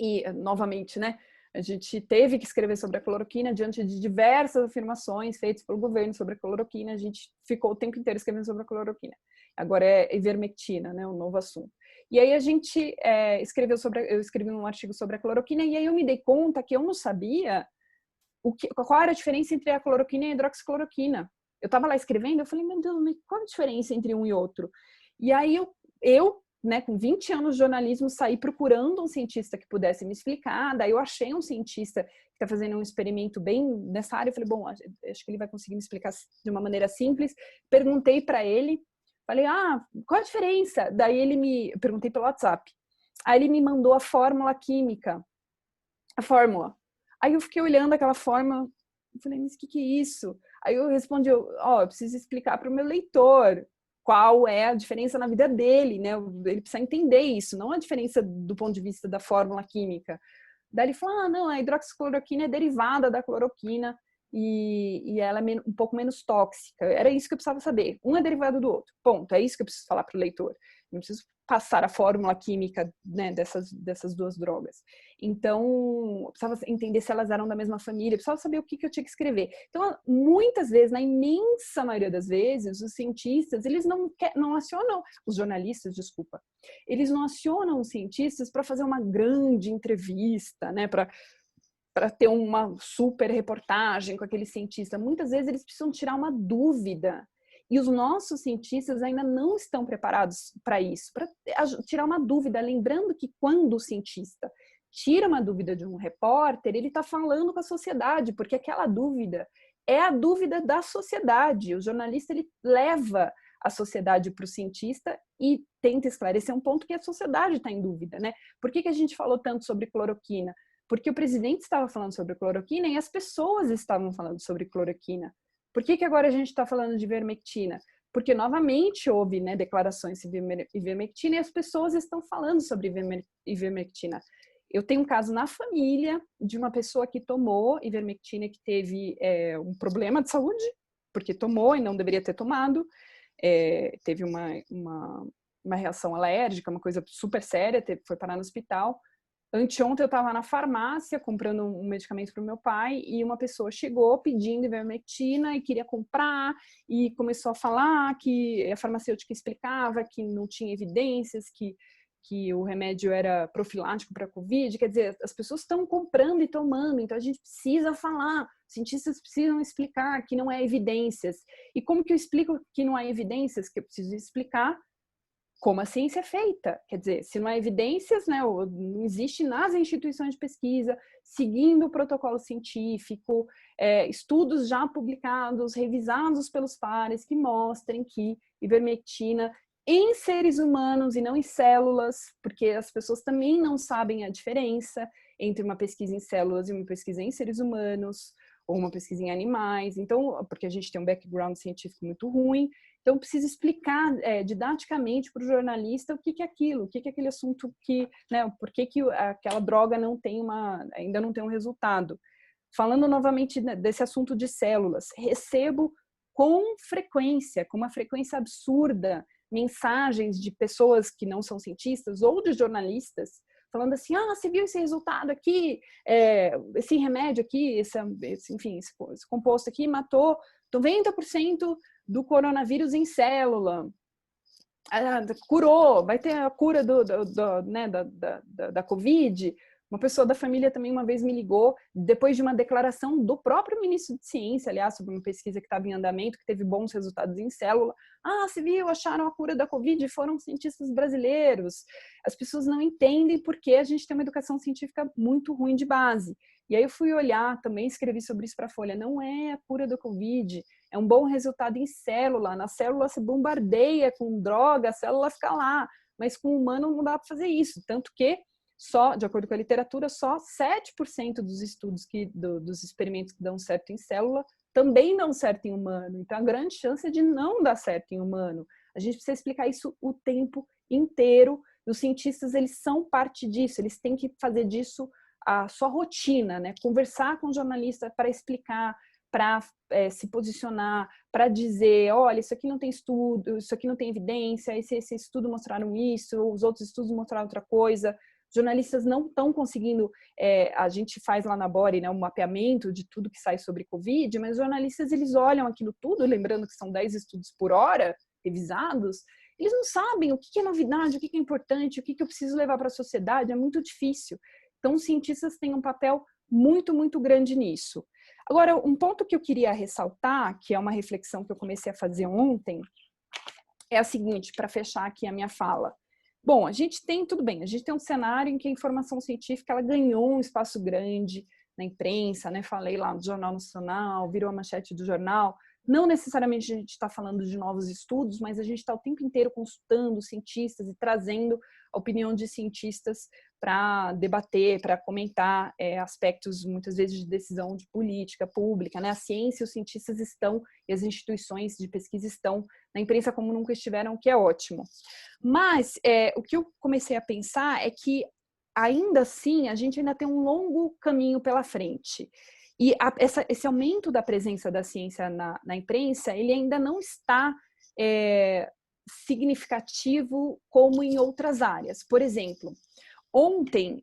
e, novamente, né, a gente teve que escrever sobre a cloroquina diante de diversas afirmações feitas pelo governo sobre a cloroquina, a gente ficou o tempo inteiro escrevendo sobre a cloroquina. Agora é ivermectina, né, um novo assunto. E aí a gente eu escrevi um artigo sobre a cloroquina, e aí eu me dei conta que eu não sabia qual era a diferença entre a cloroquina e a hidroxicloroquina. Eu estava lá escrevendo, eu falei, meu Deus, mas qual a diferença entre um e outro? E aí eu né, com 20 anos de jornalismo, saí procurando um cientista que pudesse me explicar. Daí eu achei um cientista que está fazendo um experimento bem nessa área. Eu falei, bom, acho que ele vai conseguir me explicar de uma maneira simples. Perguntei para ele, falei, qual a diferença? Daí perguntei pelo WhatsApp. Aí ele me mandou a fórmula química, a fórmula. Aí eu fiquei olhando aquela fórmula, eu falei, mas o que é isso? Aí eu respondi, eu preciso explicar para o meu leitor qual é a diferença na vida dele, né? Ele precisa entender isso, não a diferença do ponto de vista da fórmula química. Daí ele falou, não, a hidroxicloroquina é derivada da cloroquina e ela é um pouco menos tóxica. Era isso que eu precisava saber. Um é derivado do outro. Ponto. É isso que eu preciso falar para o leitor. Não preciso passar a fórmula química, né, dessas duas drogas. Então, eu precisava entender se elas eram da mesma família, eu precisava saber o que eu tinha que escrever. Então, muitas vezes, na imensa maioria das vezes, os cientistas, eles não acionam, os jornalistas, desculpa, eles não acionam os cientistas para fazer uma grande entrevista, né, para ter uma super reportagem com aquele cientista. Muitas vezes eles precisam tirar uma dúvida. E os nossos cientistas ainda não estão preparados para isso, para tirar uma dúvida. Lembrando que quando o cientista tira uma dúvida de um repórter, ele está falando com a sociedade, porque aquela dúvida é a dúvida da sociedade. O jornalista, ele leva a sociedade para o cientista e tenta esclarecer um ponto que a sociedade está em dúvida, né? Por que a gente falou tanto sobre cloroquina? Porque o presidente estava falando sobre cloroquina e as pessoas estavam falando sobre cloroquina. Por que agora a gente está falando de ivermectina? Porque, novamente, houve, né, declarações sobre ivermectina e as pessoas estão falando sobre ivermectina. Eu tenho um caso na família de uma pessoa que tomou ivermectina que teve um problema de saúde, porque tomou e não deveria ter tomado, teve uma reação alérgica, uma coisa super séria, foi parar no hospital. Anteontem eu estava na farmácia comprando um medicamento para o meu pai e uma pessoa chegou pedindo ivermectina e queria comprar e começou a falar que a farmacêutica explicava que não tinha evidências, que o remédio era profilático para a Covid. Quer dizer, as pessoas estão comprando e tomando, então a gente precisa falar, cientistas precisam explicar que não é evidências. E como que eu explico que não há evidências? Que eu preciso explicar como a ciência é feita. Quer dizer, se não há evidências, né, não existe nas instituições de pesquisa, seguindo o protocolo científico, estudos já publicados, revisados pelos pares, que mostrem que ivermectina em seres humanos e não em células, porque as pessoas também não sabem a diferença. entre uma pesquisa em células e uma pesquisa em seres humanos, ou uma pesquisa em animais, então, porque a gente tem um background científico muito ruim, então precisa explicar didaticamente para o jornalista o que é aquilo, o que é aquele assunto que, né, por que aquela droga ainda não tem um resultado. Falando novamente desse assunto de células, recebo com uma frequência absurda, mensagens de pessoas que não são cientistas ou de jornalistas, falando assim, você viu esse resultado aqui, esse remédio aqui, enfim, esse composto aqui matou 90% do coronavírus em célula. Curou, vai ter a cura da Covid. Uma pessoa da família também uma vez me ligou, depois de uma declaração do próprio ministro de Ciência, aliás, sobre uma pesquisa que estava em andamento, que teve bons resultados em célula. Você viu, acharam a cura da Covid, foram cientistas brasileiros. As pessoas não entendem porque a gente tem uma educação científica muito ruim de base. E aí eu fui olhar, também escrevi sobre isso para a Folha, não é a cura da Covid, é um bom resultado em célula. Na célula se bombardeia com droga, a célula fica lá, mas com o humano não dá para fazer isso, tanto que de acordo com a literatura, só 7% dos estudos dos experimentos que dão certo em célula também dão certo em humano. Então, a grande chance é de não dar certo em humano. A gente precisa explicar isso o tempo inteiro. Os cientistas, eles são parte disso, eles têm que fazer disso a sua rotina, né? Conversar com o jornalista para explicar, para se posicionar, para dizer, olha, isso aqui não tem estudo, isso aqui não tem evidência, esse estudo mostraram isso, os outros estudos mostraram outra coisa. Jornalistas não estão conseguindo, a gente faz lá na Bore, né, um mapeamento de tudo que sai sobre Covid, mas os jornalistas, eles olham aquilo tudo, lembrando que são 10 estudos por hora, revisados, eles não sabem o que é novidade, o que é importante, o que eu preciso levar para a sociedade, é muito difícil. Então, os cientistas têm um papel muito, muito grande nisso. Agora, um ponto que eu queria ressaltar, que é uma reflexão que eu comecei a fazer ontem, é a seguinte, para fechar aqui a minha fala. Bom, a gente tem um cenário em que a informação científica ela ganhou um espaço grande na imprensa, né? Falei lá no Jornal Nacional, virou a manchete do jornal. Não necessariamente a gente está falando de novos estudos, mas a gente está o tempo inteiro consultando cientistas e trazendo a opinião de cientistas para debater, para comentar aspectos, muitas vezes, de decisão de política pública, né? A ciência e os cientistas estão, e as instituições de pesquisa estão na imprensa como nunca estiveram, o que é ótimo. Mas o que eu comecei a pensar é que, ainda assim, a gente ainda tem um longo caminho pela frente. E esse aumento da presença da ciência na imprensa, ele ainda não está significativo como em outras áreas. Por exemplo, ontem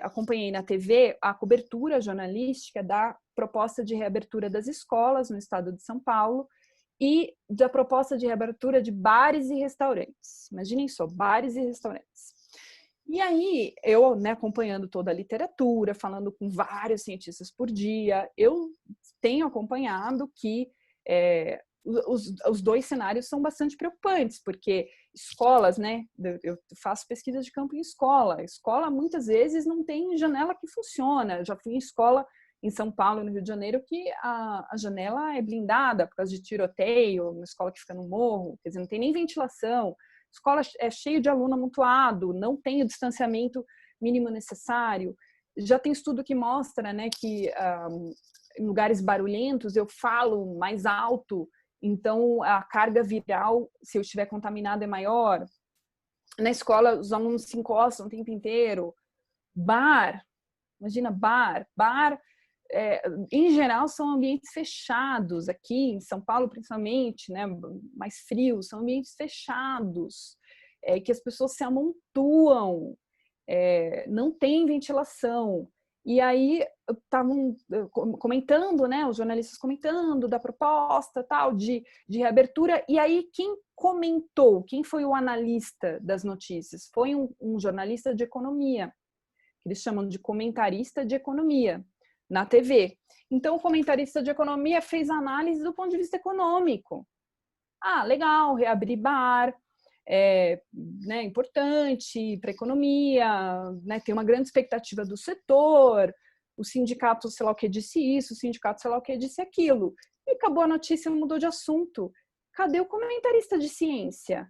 acompanhei na TV a cobertura jornalística da proposta de reabertura das escolas no estado de São Paulo e da proposta de reabertura de bares e restaurantes. Imaginem só, bares e restaurantes. E aí, eu, né, acompanhando toda a literatura, falando com vários cientistas por dia, eu tenho acompanhado que os dois cenários são bastante preocupantes, porque escolas, né, eu faço pesquisa de campo em escola, a escola muitas vezes não tem janela que funciona. Eu já fui em escola em São Paulo e no Rio de Janeiro que a janela é blindada por causa de tiroteio, uma escola que fica no morro, quer dizer, não tem nem ventilação. Escola é cheio de aluno amontoado, não tem o distanciamento mínimo necessário. Já tem estudo que mostra, né, que em lugares barulhentos eu falo mais alto, então a carga viral, se eu estiver contaminado, é maior. Na escola os alunos se encostam o tempo inteiro. Bar, imagina bar, em geral são ambientes fechados, aqui em São Paulo principalmente, né, mais frios, são ambientes fechados, que as pessoas se amontoam, não tem ventilação. E aí estavam comentando, né, os jornalistas comentando da proposta tal de reabertura, e aí quem comentou, quem foi o analista das notícias? Foi um jornalista de economia, que eles chamam de comentarista de economia, na TV. Então, o comentarista de economia fez análise do ponto de vista econômico. Legal, reabrir bar, né, importante para a economia, né, tem uma grande expectativa do setor, o sindicato sei lá o que disse isso, o sindicato sei lá o que disse aquilo. E acabou a notícia, mudou de assunto. Cadê o comentarista de ciência?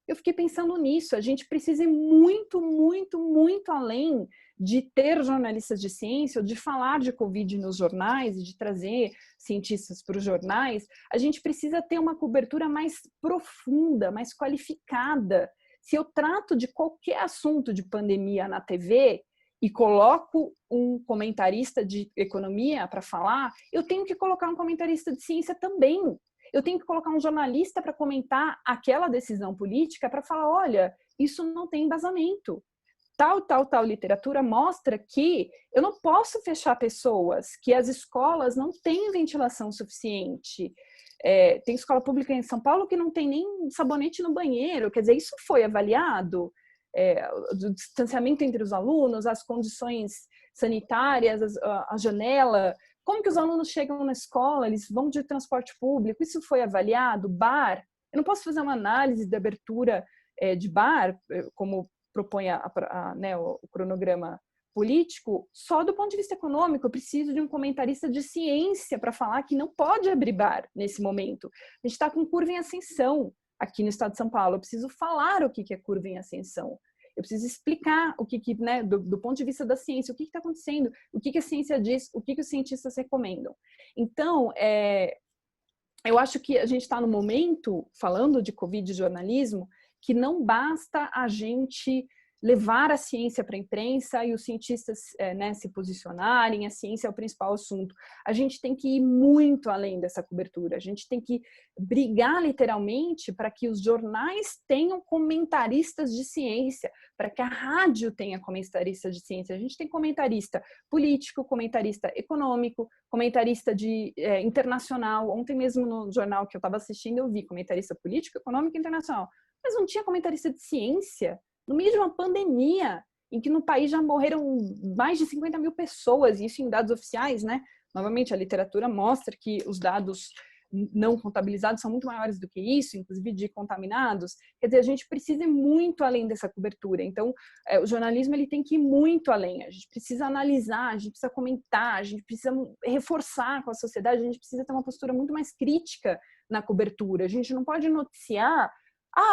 Eu fiquei pensando nisso, a gente precisa ir muito, muito, muito além de ter jornalistas de ciência, ou de falar de Covid nos jornais, e de trazer cientistas para os jornais. A gente precisa ter uma cobertura mais profunda, mais qualificada. Se eu trato de qualquer assunto de pandemia na TV e coloco um comentarista de economia para falar, eu tenho que colocar um comentarista de ciência também. Eu tenho que colocar um jornalista para comentar aquela decisão política, para falar, olha, isso não tem embasamento. Tal literatura mostra que eu não posso fechar pessoas, que as escolas não têm ventilação suficiente. Tem escola pública em São Paulo que não tem nem sabonete no banheiro, quer dizer, isso foi avaliado? O distanciamento entre os alunos, as condições sanitárias, a janela, como que os alunos chegam na escola, eles vão de transporte público, isso foi avaliado? Bar, eu não posso fazer uma análise de abertura de bar, como propõe né, o cronograma político, só do ponto de vista econômico. Eu preciso de um comentarista de ciência para falar que não pode abrir bar nesse momento. A gente está com curva em ascensão aqui no estado de São Paulo. Eu preciso falar o que é curva em ascensão. Eu preciso explicar o que né, do ponto de vista da ciência, o que está acontecendo, o que a ciência diz, o que os cientistas recomendam. Então, eu acho que a gente está no momento, falando de Covid e jornalismo, que não basta a gente levar a ciência para a imprensa e os cientistas né, se posicionarem, a ciência é o principal assunto. A gente tem que ir muito além dessa cobertura, a gente tem que brigar literalmente para que os jornais tenham comentaristas de ciência, para que a rádio tenha comentaristas de ciência. A gente tem comentarista político, comentarista econômico, comentarista internacional. Ontem mesmo no jornal que eu estava assistindo eu vi comentarista político, econômico e internacional, mas não tinha comentarista de ciência. No meio de uma pandemia, em que no país já morreram mais de 50 mil pessoas, e isso em dados oficiais, né? Novamente, a literatura mostra que os dados não contabilizados são muito maiores do que isso, inclusive de contaminados. Quer dizer, a gente precisa ir muito além dessa cobertura. Então, o jornalismo ele tem que ir muito além. A gente precisa analisar, a gente precisa comentar, a gente precisa reforçar com a sociedade, a gente precisa ter uma postura muito mais crítica na cobertura. A gente não pode noticiar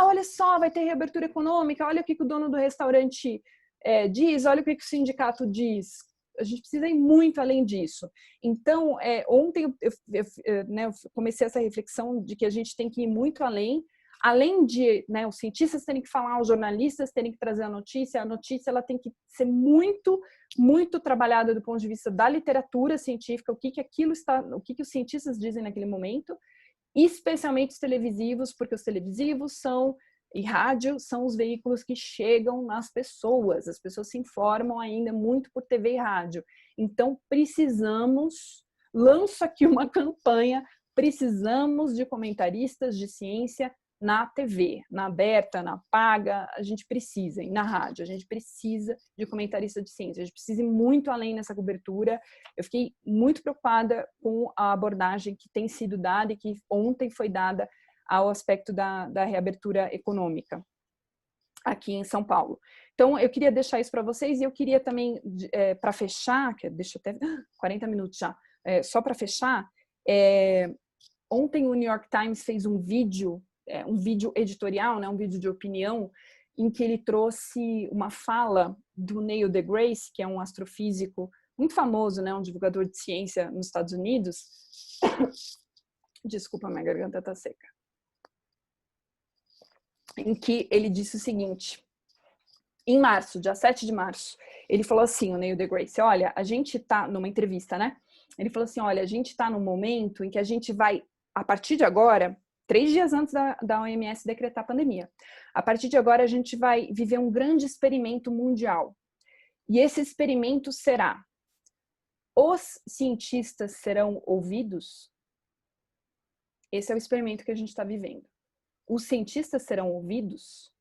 olha só, vai ter reabertura econômica, olha o que o dono do restaurante diz, olha o que o sindicato diz. A gente precisa ir muito além disso. Então, ontem eu comecei essa reflexão de que a gente tem que ir muito além de né, os cientistas terem que falar, os jornalistas terem que trazer a notícia ela tem que ser muito, muito trabalhada do ponto de vista da literatura científica, o que os cientistas dizem naquele momento, especialmente os televisivos, porque os televisivos e rádio são os veículos que chegam nas pessoas. As pessoas se informam ainda muito por TV e rádio. Então, lanço aqui uma campanha, precisamos de comentaristas de ciência na TV, na aberta, na paga, a gente precisa, e na rádio, a gente precisa de comentarista de ciência, a gente precisa ir muito além nessa cobertura. Eu fiquei muito preocupada com a abordagem que tem sido dada e que ontem foi dada ao aspecto da reabertura econômica aqui em São Paulo. Então, eu queria deixar isso para vocês e eu queria também, para fechar, deixa eu até 40 minutos já, só para fechar, ontem o New York Times fez um vídeo editorial, né, um vídeo de opinião, em que ele trouxe uma fala do Neil deGrasse, que é um astrofísico muito famoso, né, um divulgador de ciência nos Estados Unidos. Desculpa, minha garganta está seca. Em que ele disse o seguinte, em março, dia 7 de março, ele falou assim, o Neil deGrasse, olha, a gente está numa entrevista, né? Ele falou assim, olha, a gente está num momento em que a gente vai, a partir de agora, 3 dias antes da OMS decretar a pandemia. A partir de agora, a gente vai viver um grande experimento mundial. E esse experimento será: os cientistas serão ouvidos? Esse é o experimento que a gente está vivendo. Os cientistas serão ouvidos?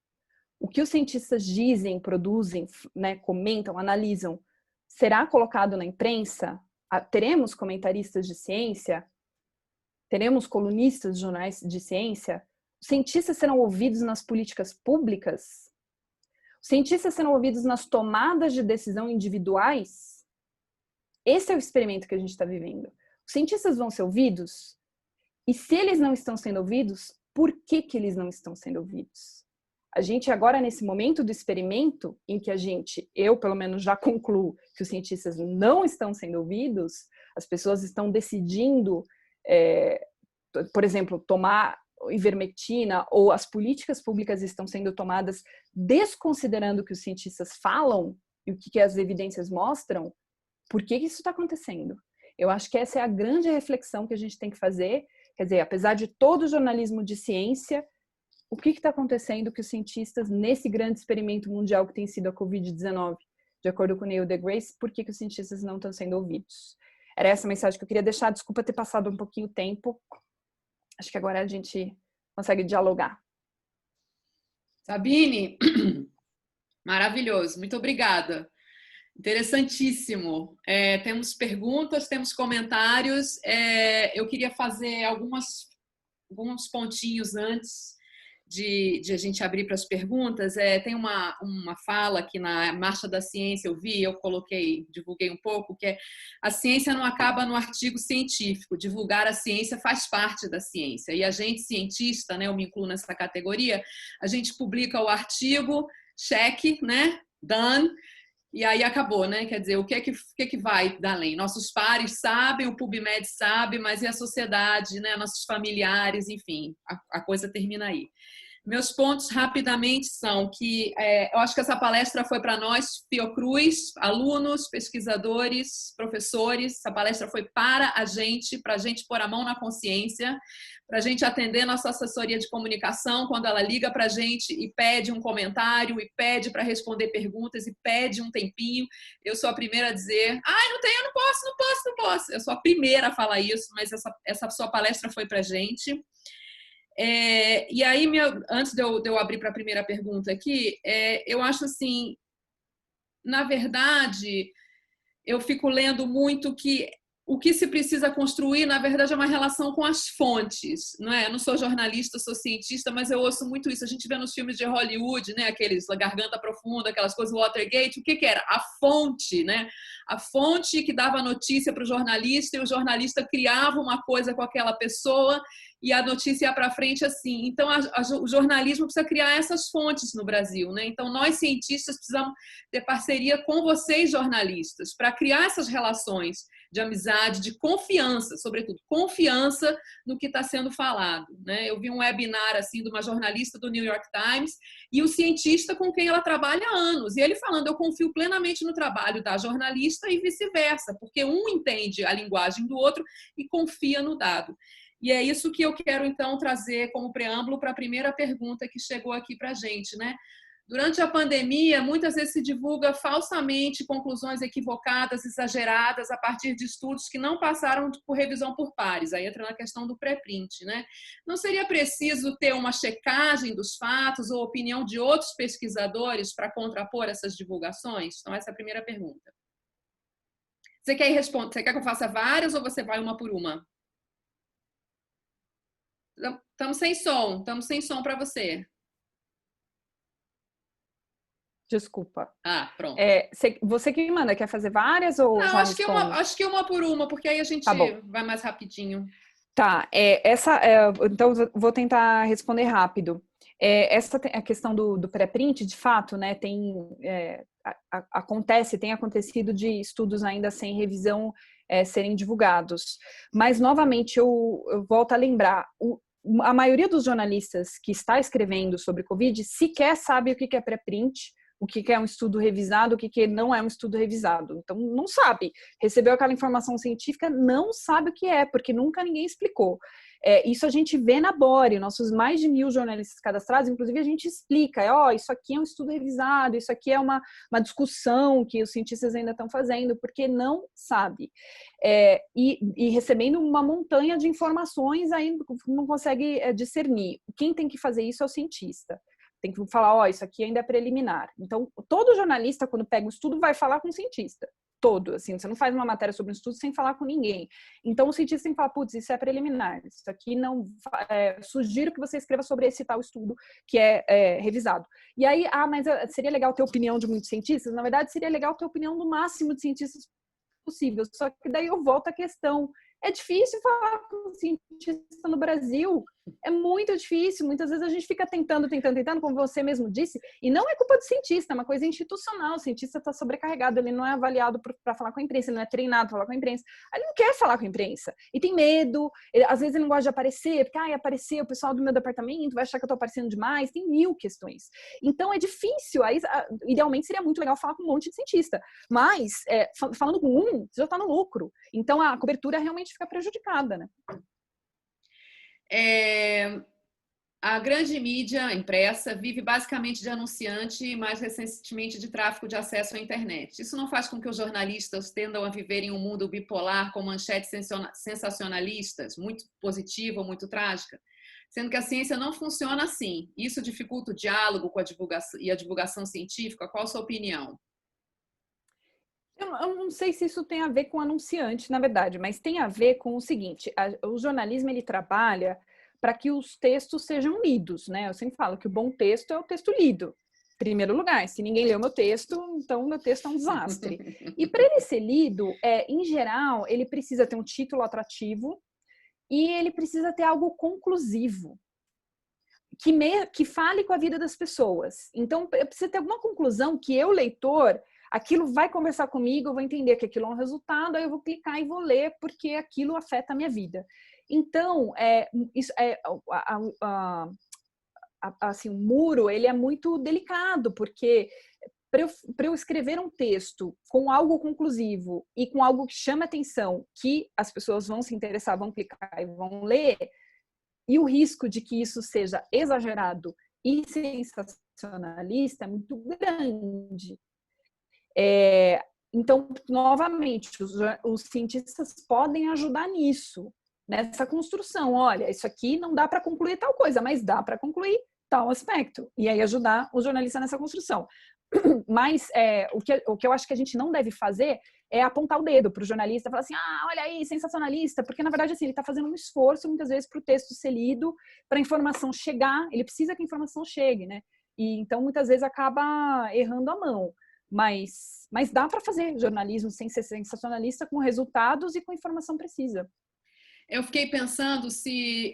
O que os cientistas dizem, produzem, né, comentam, analisam, será colocado na imprensa? Teremos comentaristas de ciência? Teremos colunistas de jornais de ciência? Os cientistas serão ouvidos nas políticas públicas? Os cientistas serão ouvidos nas tomadas de decisão individuais? Esse é o experimento que a gente está vivendo. Os cientistas vão ser ouvidos? E se eles não estão sendo ouvidos, por que eles não estão sendo ouvidos? A gente agora, nesse momento do experimento, em que eu pelo menos já concluo que os cientistas não estão sendo ouvidos, as pessoas estão decidindo, por exemplo, tomar ivermectina, ou as políticas públicas estão sendo tomadas desconsiderando o que os cientistas falam e o que as evidências mostram. Por que isso está acontecendo? Eu acho que essa é a grande reflexão que a gente tem que fazer. Quer dizer, apesar de todo o jornalismo de ciência, o que está acontecendo que os cientistas, nesse grande experimento mundial que tem sido a Covid-19, de acordo com o Neil deGrasse, por que os cientistas não estão sendo ouvidos? Era essa a mensagem que eu queria deixar. Desculpa ter passado um pouquinho o tempo. Acho que agora a gente consegue dialogar. Sabine, maravilhoso, muito obrigada. Interessantíssimo. Temos perguntas, temos comentários. Eu queria fazer alguns pontinhos antes de a gente abrir para as perguntas. Tem uma fala aqui na Marcha da Ciência, eu divulguei um pouco, que é: a ciência não acaba no artigo científico, divulgar a ciência faz parte da ciência. E a gente, cientista, né, eu me incluo nessa categoria, a gente publica o artigo, cheque, né, done, e aí acabou, né? Quer dizer, o que é que vai além? Nossos pares sabem, o PubMed sabe, mas e a sociedade, né? Nossos familiares, enfim, a coisa termina aí. Meus pontos rapidamente são que eu acho que essa palestra foi para nós, Fiocruz, alunos, pesquisadores, professores. Essa palestra foi para a gente pôr a mão na consciência, para a gente atender nossa assessoria de comunicação quando ela liga para a gente e pede um comentário, e pede para responder perguntas, e pede um tempinho. Eu sou a primeira a dizer: não tenho, não posso. Eu sou a primeira a falar isso, mas essa sua palestra foi para a gente. E aí, antes de eu abrir para a primeira pergunta aqui, eu acho assim, na verdade, eu fico lendo muito que o que se precisa construir, na verdade, é uma relação com as fontes, não é? Eu não sou jornalista, sou cientista, mas eu ouço muito isso. A gente vê nos filmes de Hollywood, né? Aqueles Garganta Profunda, aquelas coisas, Watergate. O que era? A fonte, né? A fonte que dava a notícia para o jornalista, e o jornalista criava uma coisa com aquela pessoa e a notícia ia para frente assim. Então, o jornalismo precisa criar essas fontes no Brasil, né? Então, nós, cientistas, precisamos ter parceria com vocês, jornalistas, para criar essas relações de amizade, de confiança, sobretudo, confiança no que está sendo falado, né? Eu vi um webinar assim de uma jornalista do New York Times e o cientista com quem ela trabalha há anos, e ele falando: eu confio plenamente no trabalho da jornalista e vice-versa, porque um entende a linguagem do outro e confia no dado. E é isso que eu quero, então, trazer como preâmbulo para a primeira pergunta que chegou aqui para a gente, né? Durante a pandemia, muitas vezes se divulga falsamente conclusões equivocadas, exageradas, a partir de estudos que não passaram por revisão por pares. Aí entra na questão do pré-print, né? Não seria preciso ter uma checagem dos fatos ou opinião de outros pesquisadores para contrapor essas divulgações? Então, essa é a primeira pergunta. Você quer responder? Você quer que eu faça várias ou você vai uma por uma? Estamos sem som para você. Desculpa. Pronto. Você que me manda, quer fazer várias ou não, já acho que uma por uma, porque aí a gente vai mais rapidinho. Tá, então vou tentar responder rápido. A questão do pré-print, de fato, né, tem acontecido de estudos ainda sem revisão serem divulgados. Mas, novamente, eu volto a lembrar, a maioria dos jornalistas que está escrevendo sobre Covid sequer sabe o que é pré-print, o que é um estudo revisado, o que não é um estudo revisado. Então, não sabe. Recebeu aquela informação científica, não sabe o que é, porque nunca ninguém explicou. Isso a gente vê na Bore, nossos mais de 1.000 jornalistas cadastrados, inclusive a gente explica, isso aqui é um estudo revisado, isso aqui é uma discussão que os cientistas ainda estão fazendo, porque não sabe. E recebendo uma montanha de informações, ainda não consegue discernir. Quem tem que fazer isso é o cientista. Tem que falar, isso aqui ainda é preliminar. Então, todo jornalista, quando pega um estudo, vai falar com o cientista. Todo, assim, você não faz uma matéria sobre um estudo sem falar com ninguém. Então, o cientista tem que falar, putz, isso é preliminar, isso aqui não... sugiro que você escreva sobre esse tal estudo que é revisado. E aí, mas seria legal ter a opinião de muitos cientistas? Na verdade, seria legal ter a opinião do máximo de cientistas possível. Só que daí eu volto à questão, É difícil falar com um cientista no Brasil. É muito difícil. Muitas vezes a gente fica tentando, como você mesmo disse, e não é culpa do cientista, é uma coisa institucional. O cientista está sobrecarregado, ele não é avaliado para falar com a imprensa, ele não é treinado para falar com a imprensa. Ele não quer falar com a imprensa. E tem medo, às vezes ele não gosta de aparecer, porque aparecer, o pessoal do meu departamento vai achar que eu estou aparecendo demais, tem mil questões. Então é difícil. Aí, idealmente seria muito legal falar com um monte de cientista. Mas, falando com um, você já está no lucro. Então a cobertura realmente fica prejudicada, né? A grande mídia impressa vive basicamente de anunciante e, mais recentemente, de tráfego de acesso à internet. Isso não faz com que os jornalistas tendam a viver em um mundo bipolar com manchetes sensacionalistas, muito positiva ou muito trágica, sendo que a ciência não funciona assim. Isso dificulta o diálogo com a divulgação científica. Qual a sua opinião? Eu não sei se isso tem a ver com anunciante, na verdade, mas tem a ver com o seguinte: o jornalismo ele trabalha para que os textos sejam lidos, né? Eu sempre falo que o bom texto é o texto lido. Em primeiro lugar, se ninguém leu meu texto, então meu texto é um desastre. E para ele ser lido, em geral, ele precisa ter um título atrativo e ele precisa ter algo conclusivo, que fale com a vida das pessoas. Então, precisa ter alguma conclusão que eu, leitor, aquilo vai conversar comigo, eu vou entender que aquilo é um resultado, aí eu vou clicar e vou ler porque aquilo afeta a minha vida. Então, assim, o muro ele é muito delicado, porque para eu escrever um texto com algo conclusivo e com algo que chama atenção, que as pessoas vão se interessar, vão clicar e vão ler, e o risco de que isso seja exagerado e sensacionalista é muito grande. Então, novamente, os cientistas podem ajudar nisso, nessa construção. Olha, isso aqui não dá para concluir tal coisa, mas dá para concluir tal aspecto. E aí ajudar o jornalista nessa construção. Mas o que eu acho que a gente não deve fazer é apontar o dedo para o jornalista e falar assim, olha aí, sensacionalista, porque na verdade assim, ele está fazendo um esforço muitas vezes para o texto ser lido, para a informação chegar, ele precisa que a informação chegue, né? E então muitas vezes acaba errando a mão. Mas dá para fazer jornalismo sem ser sensacionalista, com resultados e com informação precisa. Eu fiquei pensando se,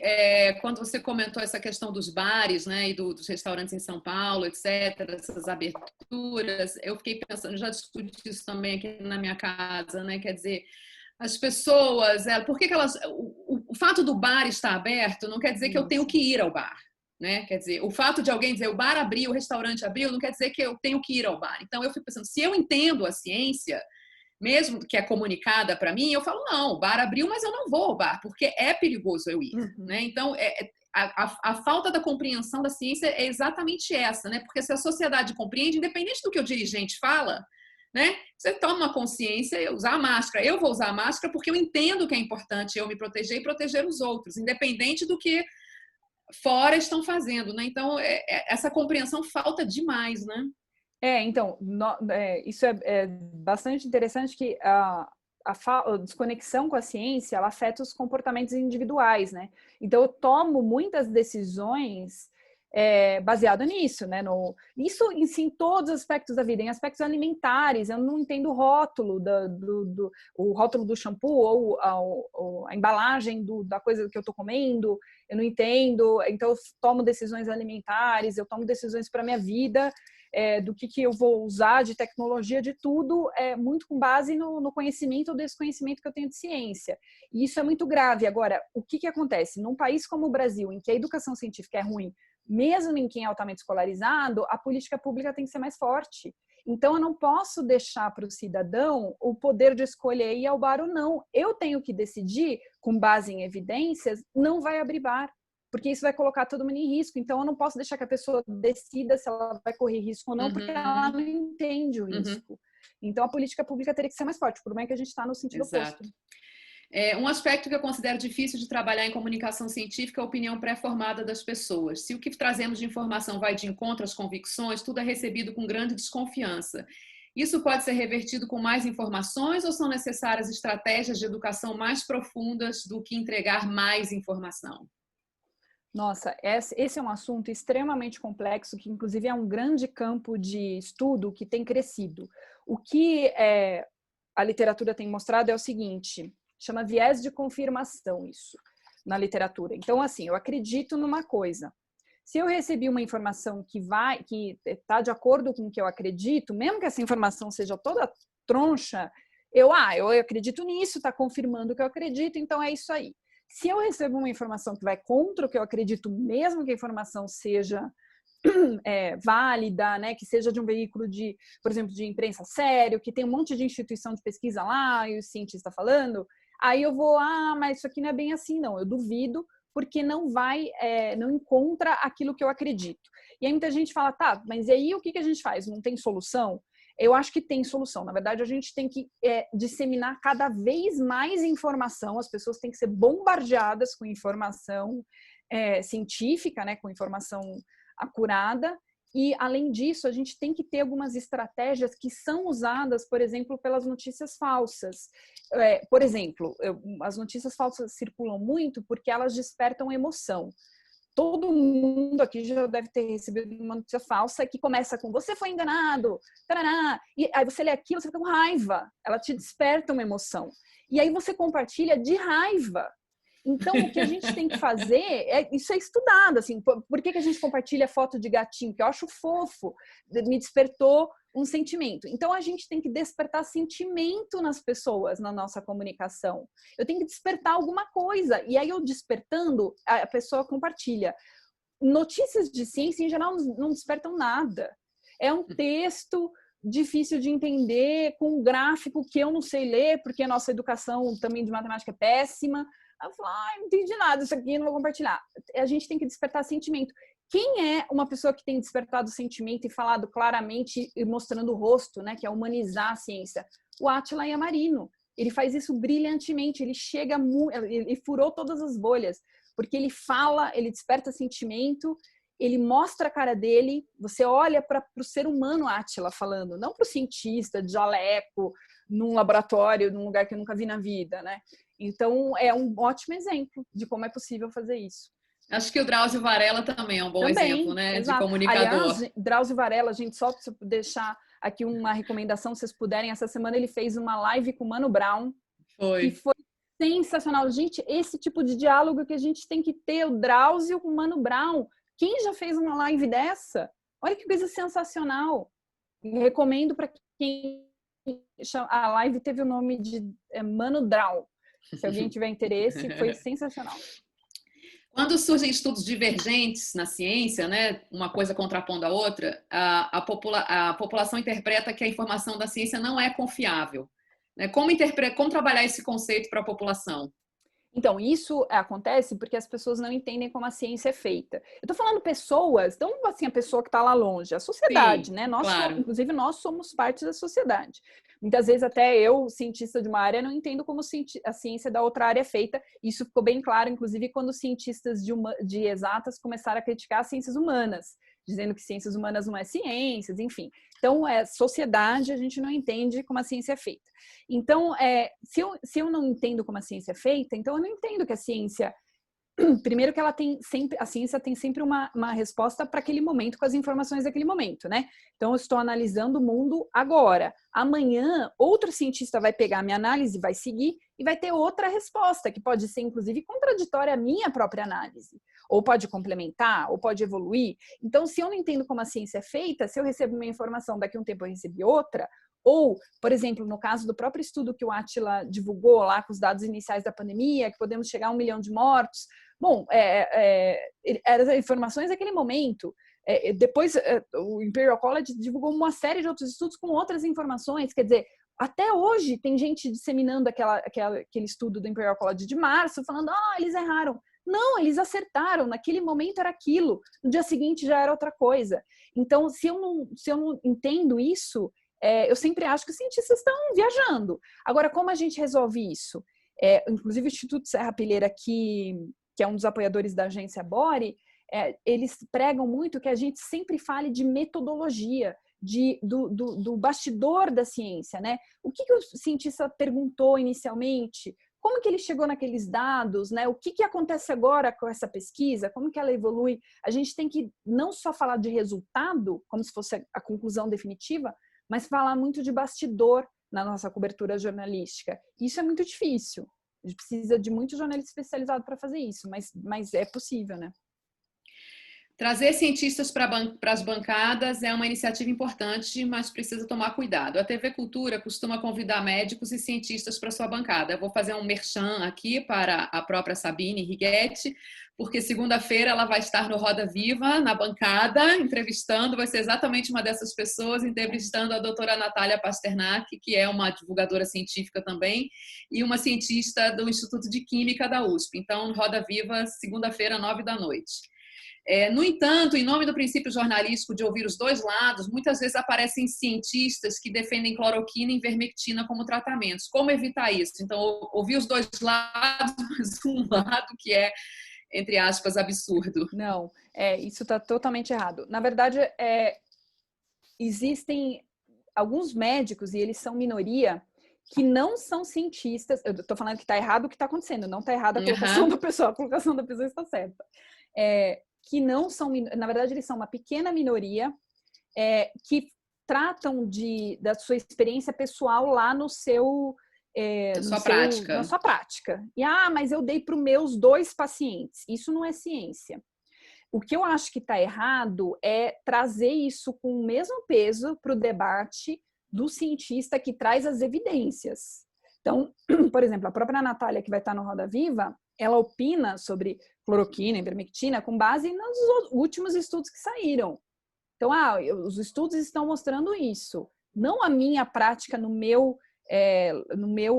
quando você comentou essa questão dos bares, né, e dos restaurantes em São Paulo, etc., essas aberturas, eu fiquei pensando, já discuti isso também aqui na minha casa, né, quer dizer, as pessoas, por que elas, o fato do bar estar aberto não quer dizer que eu tenho que ir ao bar, né, quer dizer, o fato de alguém dizer o bar abriu, o restaurante abriu, não quer dizer que eu tenho que ir ao bar. Então eu fico pensando, se eu entendo a ciência, mesmo que é comunicada para mim, eu falo, não, o bar abriu, mas eu não vou ao bar, porque é perigoso eu ir. Né? Então, a falta da compreensão da ciência é exatamente essa, né? Porque se a sociedade compreende, independente do que o dirigente fala, né? Você toma uma consciência, usar a máscara. Eu vou usar a máscara porque eu entendo que é importante eu me proteger e proteger os outros, independente do que fora estão fazendo. Né? Então, essa compreensão falta demais, né? Então, isso é bastante interessante que a desconexão com a ciência, ela afeta os comportamentos individuais, né? Então, eu tomo muitas decisões baseado nisso, né? Isso em todos os aspectos da vida, em aspectos alimentares, eu não entendo o rótulo o rótulo do shampoo ou a embalagem da coisa que eu estou comendo, eu não entendo, então eu tomo decisões alimentares, eu tomo decisões para a minha vida, do que eu vou usar de tecnologia, de tudo, muito com base no conhecimento ou desconhecimento que eu tenho de ciência. E isso é muito grave. Agora, o que acontece? Num país como o Brasil, em que a educação científica é ruim, mesmo em quem é altamente escolarizado, a política pública tem que ser mais forte. Então, eu não posso deixar para o cidadão o poder de escolher ir ao bar ou não. Eu tenho que decidir, com base em evidências, não vai abrir bar, porque isso vai colocar todo mundo em risco. Então, eu não posso deixar que a pessoa decida se ela vai correr risco ou não, porque ela não entende o risco. Então, a política pública teria que ser mais forte. O problema é que a gente está no sentido oposto. Um aspecto que eu considero difícil de trabalhar em comunicação científica é a opinião pré-formada das pessoas. Se o que trazemos de informação vai de encontro às convicções, tudo é recebido com grande desconfiança. Isso pode ser revertido com mais informações ou são necessárias estratégias de educação mais profundas do que entregar mais informação? Nossa, esse é um assunto extremamente complexo, que inclusive é um grande campo de estudo que tem crescido. O que a literatura tem mostrado é o seguinte: chama viés de confirmação isso, na literatura. Então, assim, eu acredito numa coisa. Se eu recebi uma informação que está de acordo com o que eu acredito, mesmo que essa informação seja toda troncha, eu acredito nisso, está confirmando o que eu acredito, então é isso aí. Se eu recebo uma informação que vai contra o que eu acredito, mesmo que a informação seja válida, né, que seja de um veículo por exemplo, de imprensa sério, que tem um monte de instituição de pesquisa lá e o cientista falando, aí eu vou, mas isso aqui não é bem assim, não. Eu duvido, porque não encontra aquilo que eu acredito. E aí muita gente fala, tá, mas e aí o que a gente faz? Não tem solução? Eu acho que tem solução. Na verdade, a gente tem que disseminar cada vez mais informação, as pessoas têm que ser bombardeadas com informação científica, né, com informação acurada, e além disso, a gente tem que ter algumas estratégias que são usadas, por exemplo, pelas notícias falsas. Por exemplo, as notícias falsas circulam muito porque elas despertam emoção. Todo mundo aqui já deve ter recebido uma notícia falsa que começa com você foi enganado, tarará, e aí você lê aquilo, você fica com raiva, ela te desperta uma emoção. E aí você compartilha de raiva. Então, o que a gente tem que fazer, isso é estudado, assim, por que a gente compartilha foto de gatinho, que eu acho fofo, me despertou um sentimento. Então, a gente tem que despertar sentimento nas pessoas, na nossa comunicação. Eu tenho que despertar alguma coisa, e aí eu despertando, a pessoa compartilha. Notícias de ciência, em geral, não despertam nada. É um texto difícil de entender, com um gráfico que eu não sei ler, porque a nossa educação também de matemática é péssima. Eu falo, não entendi nada, isso aqui não vou compartilhar. A gente tem que despertar sentimento. Quem é uma pessoa que tem despertado sentimento e falado claramente e mostrando o rosto, né, que é humanizar a ciência? O Átila Yamarino. Ele faz isso brilhantemente, ele ele furou todas as bolhas, porque ele fala, ele desperta sentimento, ele mostra a cara dele, você olha para o ser humano Átila falando, não para o cientista de jaleco, num laboratório, num lugar que eu nunca vi na vida, né? Então, é um ótimo exemplo de como é possível fazer isso. Acho que o Drauzio Varela também é um bom exemplo, né? Exato. De comunicador. Aliás, Drauzio Varela, gente, só para deixar aqui uma recomendação, se vocês puderem, essa semana ele fez uma live com o Mano Brown, que foi sensacional. Gente, esse tipo de diálogo que a gente tem que ter, o Drauzio com o Mano Brown. Quem já fez uma live dessa? Olha que coisa sensacional. Recomendo para quem... A live teve o nome de Mano Brown. Se alguém tiver interesse, foi sensacional. Quando surgem estudos divergentes na ciência, né, uma coisa contrapondo a outra, a população interpreta que a informação da ciência não é confiável. Né? Como trabalhar esse conceito para a população? Então, isso acontece porque as pessoas não entendem como a ciência é feita. Eu estou falando pessoas, então assim, a pessoa que está lá longe, a sociedade, Sim, né? claro. Inclusive, nós somos parte da sociedade. Muitas vezes até eu, cientista de uma área, não entendo como a ciência da outra área é feita. Isso ficou bem claro, inclusive, quando cientistas de exatas começaram a criticar as ciências humanas, dizendo que ciências humanas não é ciências, enfim. Então, sociedade, a gente não entende como a ciência é feita. Então, se eu não entendo como a ciência é feita, então eu não entendo que a ciência... Primeiro que a ciência tem sempre uma resposta para aquele momento, com as informações daquele momento, né? Então, eu estou analisando o mundo agora. Amanhã, outro cientista vai pegar a minha análise, vai seguir e vai ter outra resposta, que pode ser, inclusive, contraditória à minha própria análise. Ou pode complementar, ou pode evoluir. Então, se eu não entendo como a ciência é feita, se eu recebo uma informação, daqui a um tempo eu recebi outra, ou, por exemplo, no caso do próprio estudo que o Átila divulgou lá com os dados iniciais da pandemia, que podemos chegar a 1 milhão de mortos. Bom, eram informações daquele momento. Depois, o Imperial College divulgou uma série de outros estudos com outras informações. Quer dizer, até hoje tem gente disseminando aquele estudo do Imperial College de março, falando, eles erraram. Não, eles acertaram. Naquele momento era aquilo. No dia seguinte já era outra coisa. Então, se eu não entendo isso... eu sempre acho que os cientistas estão viajando. Agora, como a gente resolve isso? Inclusive, o Instituto Serra Pilheira, que é um dos apoiadores da agência Bore, eles pregam muito que a gente sempre fale de metodologia, do bastidor da ciência, né? O que o cientista perguntou inicialmente? Como que ele chegou naqueles dados, né? O que acontece agora com essa pesquisa? Como que ela evolui? A gente tem que não só falar de resultado, como se fosse a conclusão definitiva, mas falar muito de bastidor na nossa cobertura jornalística. Isso é muito difícil. A gente precisa de muito jornalista especializado para fazer isso, mas é possível, né? Trazer cientistas para as bancadas é uma iniciativa importante, mas precisa tomar cuidado. A TV Cultura costuma convidar médicos e cientistas para sua bancada. Eu vou fazer um merchan aqui para a própria Sabine Righetti, porque segunda-feira ela vai estar no Roda Viva, na bancada, entrevistando, vai ser exatamente uma dessas pessoas, entrevistando a doutora Natália Pasternak, que é uma divulgadora científica também, e uma cientista do Instituto de Química da USP. Então, Roda Viva, segunda-feira, 9h. No entanto, em nome do princípio jornalístico de ouvir os dois lados, muitas vezes aparecem cientistas que defendem cloroquina e ivermectina como tratamentos. Como evitar isso? Então, ouvir os dois lados, mas um lado que é, entre aspas, absurdo. Não, isso está totalmente errado. Na verdade, existem alguns médicos, e eles são minoria, que não são cientistas. Eu estou falando que está errado o que está acontecendo, não está errada a colocação da pessoa, a colocação da pessoa está certa. Que não são, na verdade, eles são uma pequena minoria que tratam da sua experiência pessoal lá no seu... na sua prática. E, mas eu dei para os meus 2 pacientes. Isso não é ciência. O que eu acho que está errado é trazer isso com o mesmo peso para o debate do cientista que traz as evidências. Então, por exemplo, a própria Natália, que vai estar no Roda Viva, ela opina sobre cloroquina, ivermectina, com base nos últimos estudos que saíram. Então, os estudos estão mostrando isso. Não a minha prática no meu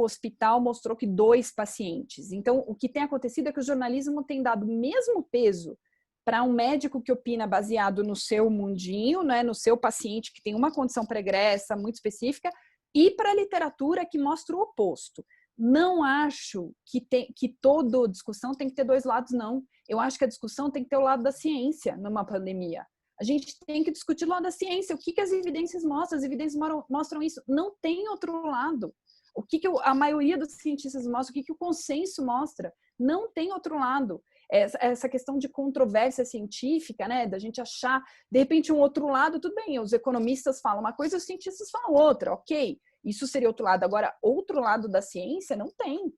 hospital mostrou que 2 pacientes. Então, o que tem acontecido é que o jornalismo tem dado o mesmo peso para um médico que opina baseado no seu mundinho, né, no seu paciente que tem uma condição pregressa muito específica, e para a literatura que mostra o oposto. Não acho que toda discussão tem que ter 2 lados, não. Eu acho que a discussão tem que ter o lado da ciência numa pandemia. A gente tem que discutir o lado da ciência. O que as evidências mostram? As evidências mostram isso. Não tem outro lado. O que a maioria dos cientistas mostra? O que o consenso mostra? Não tem outro lado. Essa questão de controvérsia científica, né, da gente achar, de repente, um outro lado, tudo bem, os economistas falam uma coisa, os cientistas falam outra, ok. Isso seria outro lado. Agora, outro lado da ciência não tem.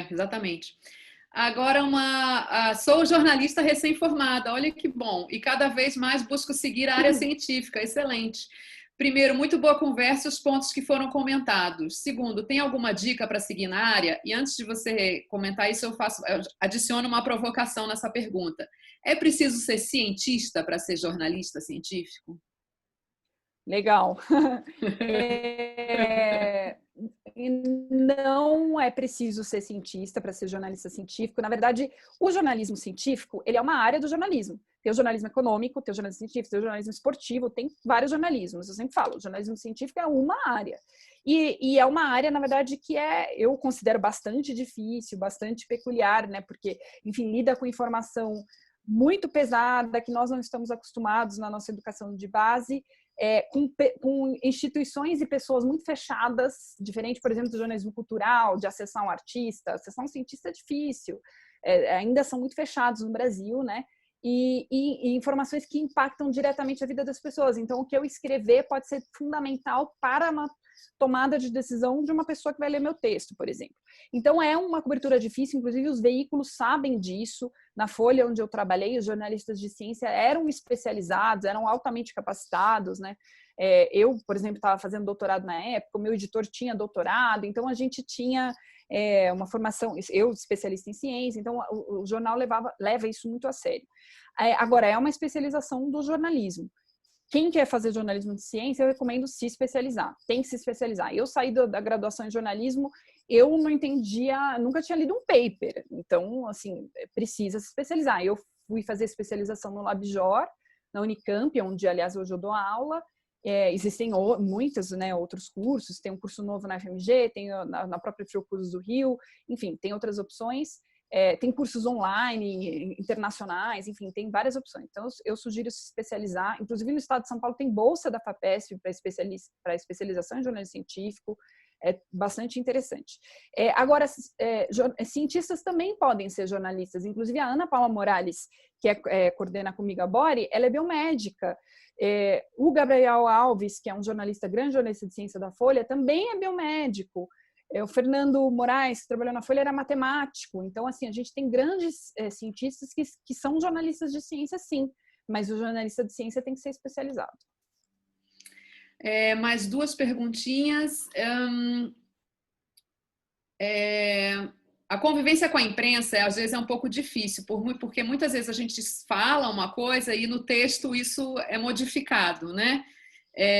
Exatamente. Agora, sou jornalista recém-formada, olha que bom, e cada vez mais busco seguir a área científica, excelente. Primeiro, muito boa conversa e os pontos que foram comentados. Segundo, tem alguma dica para seguir na área? E antes de você comentar isso, eu adiciono uma provocação nessa pergunta. É preciso ser cientista para ser jornalista científico? Legal. Não é preciso ser cientista para ser jornalista científico. Na verdade, o jornalismo científico, ele é uma área do jornalismo. Tem o jornalismo econômico, tem o jornalismo científico, tem o jornalismo esportivo, tem vários jornalismos. Eu sempre falo, o jornalismo científico é uma área. E é uma área, na verdade, que eu considero bastante difícil, bastante peculiar, né? Porque, enfim, lida com informação muito pesada, que nós não estamos acostumados na nossa educação de base, com instituições e pessoas muito fechadas, diferente, por exemplo, do jornalismo cultural, de acessar um artista. Acessar um cientista é difícil, ainda são muito fechados no Brasil, né? E informações que impactam diretamente a vida das pessoas. Então, o que eu escrever pode ser fundamental para uma tomada de decisão de uma pessoa que vai ler meu texto, por exemplo. Então, é uma cobertura difícil, inclusive os veículos sabem disso. Na Folha, onde eu trabalhei, os jornalistas de ciência eram especializados, eram altamente capacitados, né? Eu, por exemplo, estava fazendo doutorado na época, o meu editor tinha doutorado, então a gente tinha uma formação, eu especialista em ciência, então o jornal leva isso muito a sério. Agora, é uma especialização do jornalismo. Quem quer fazer jornalismo de ciência, eu recomendo se especializar, tem que se especializar. Eu saí da graduação em jornalismo, eu não entendia, nunca tinha lido um paper, então, assim, precisa se especializar. Eu fui fazer especialização no LabJOR, na Unicamp, onde, aliás, hoje eu dou aula. Existem muitos, né, outros cursos, tem um curso novo na FMG, tem na própria Fiocruz do Rio, enfim, tem outras opções. Tem cursos online, internacionais, enfim, tem várias opções. Então, eu sugiro se especializar. Inclusive, no estado de São Paulo, tem bolsa da FAPESP para especialização em jornalismo científico. É bastante interessante. Agora, cientistas também podem ser jornalistas. Inclusive, a Ana Paula Morales, que coordena comigo a Bori, ela é biomédica. O Gabriel Alves, que é um grande jornalista de ciência da Folha, também é biomédico. O Fernando Moraes, que trabalhou na Folha, era matemático. Então, assim, a gente tem grandes cientistas que são jornalistas de ciência, sim, mas o jornalista de ciência tem que ser especializado. Mais duas perguntinhas. A convivência com a imprensa, às vezes, é um pouco difícil, porque muitas vezes a gente fala uma coisa e no texto isso é modificado, né?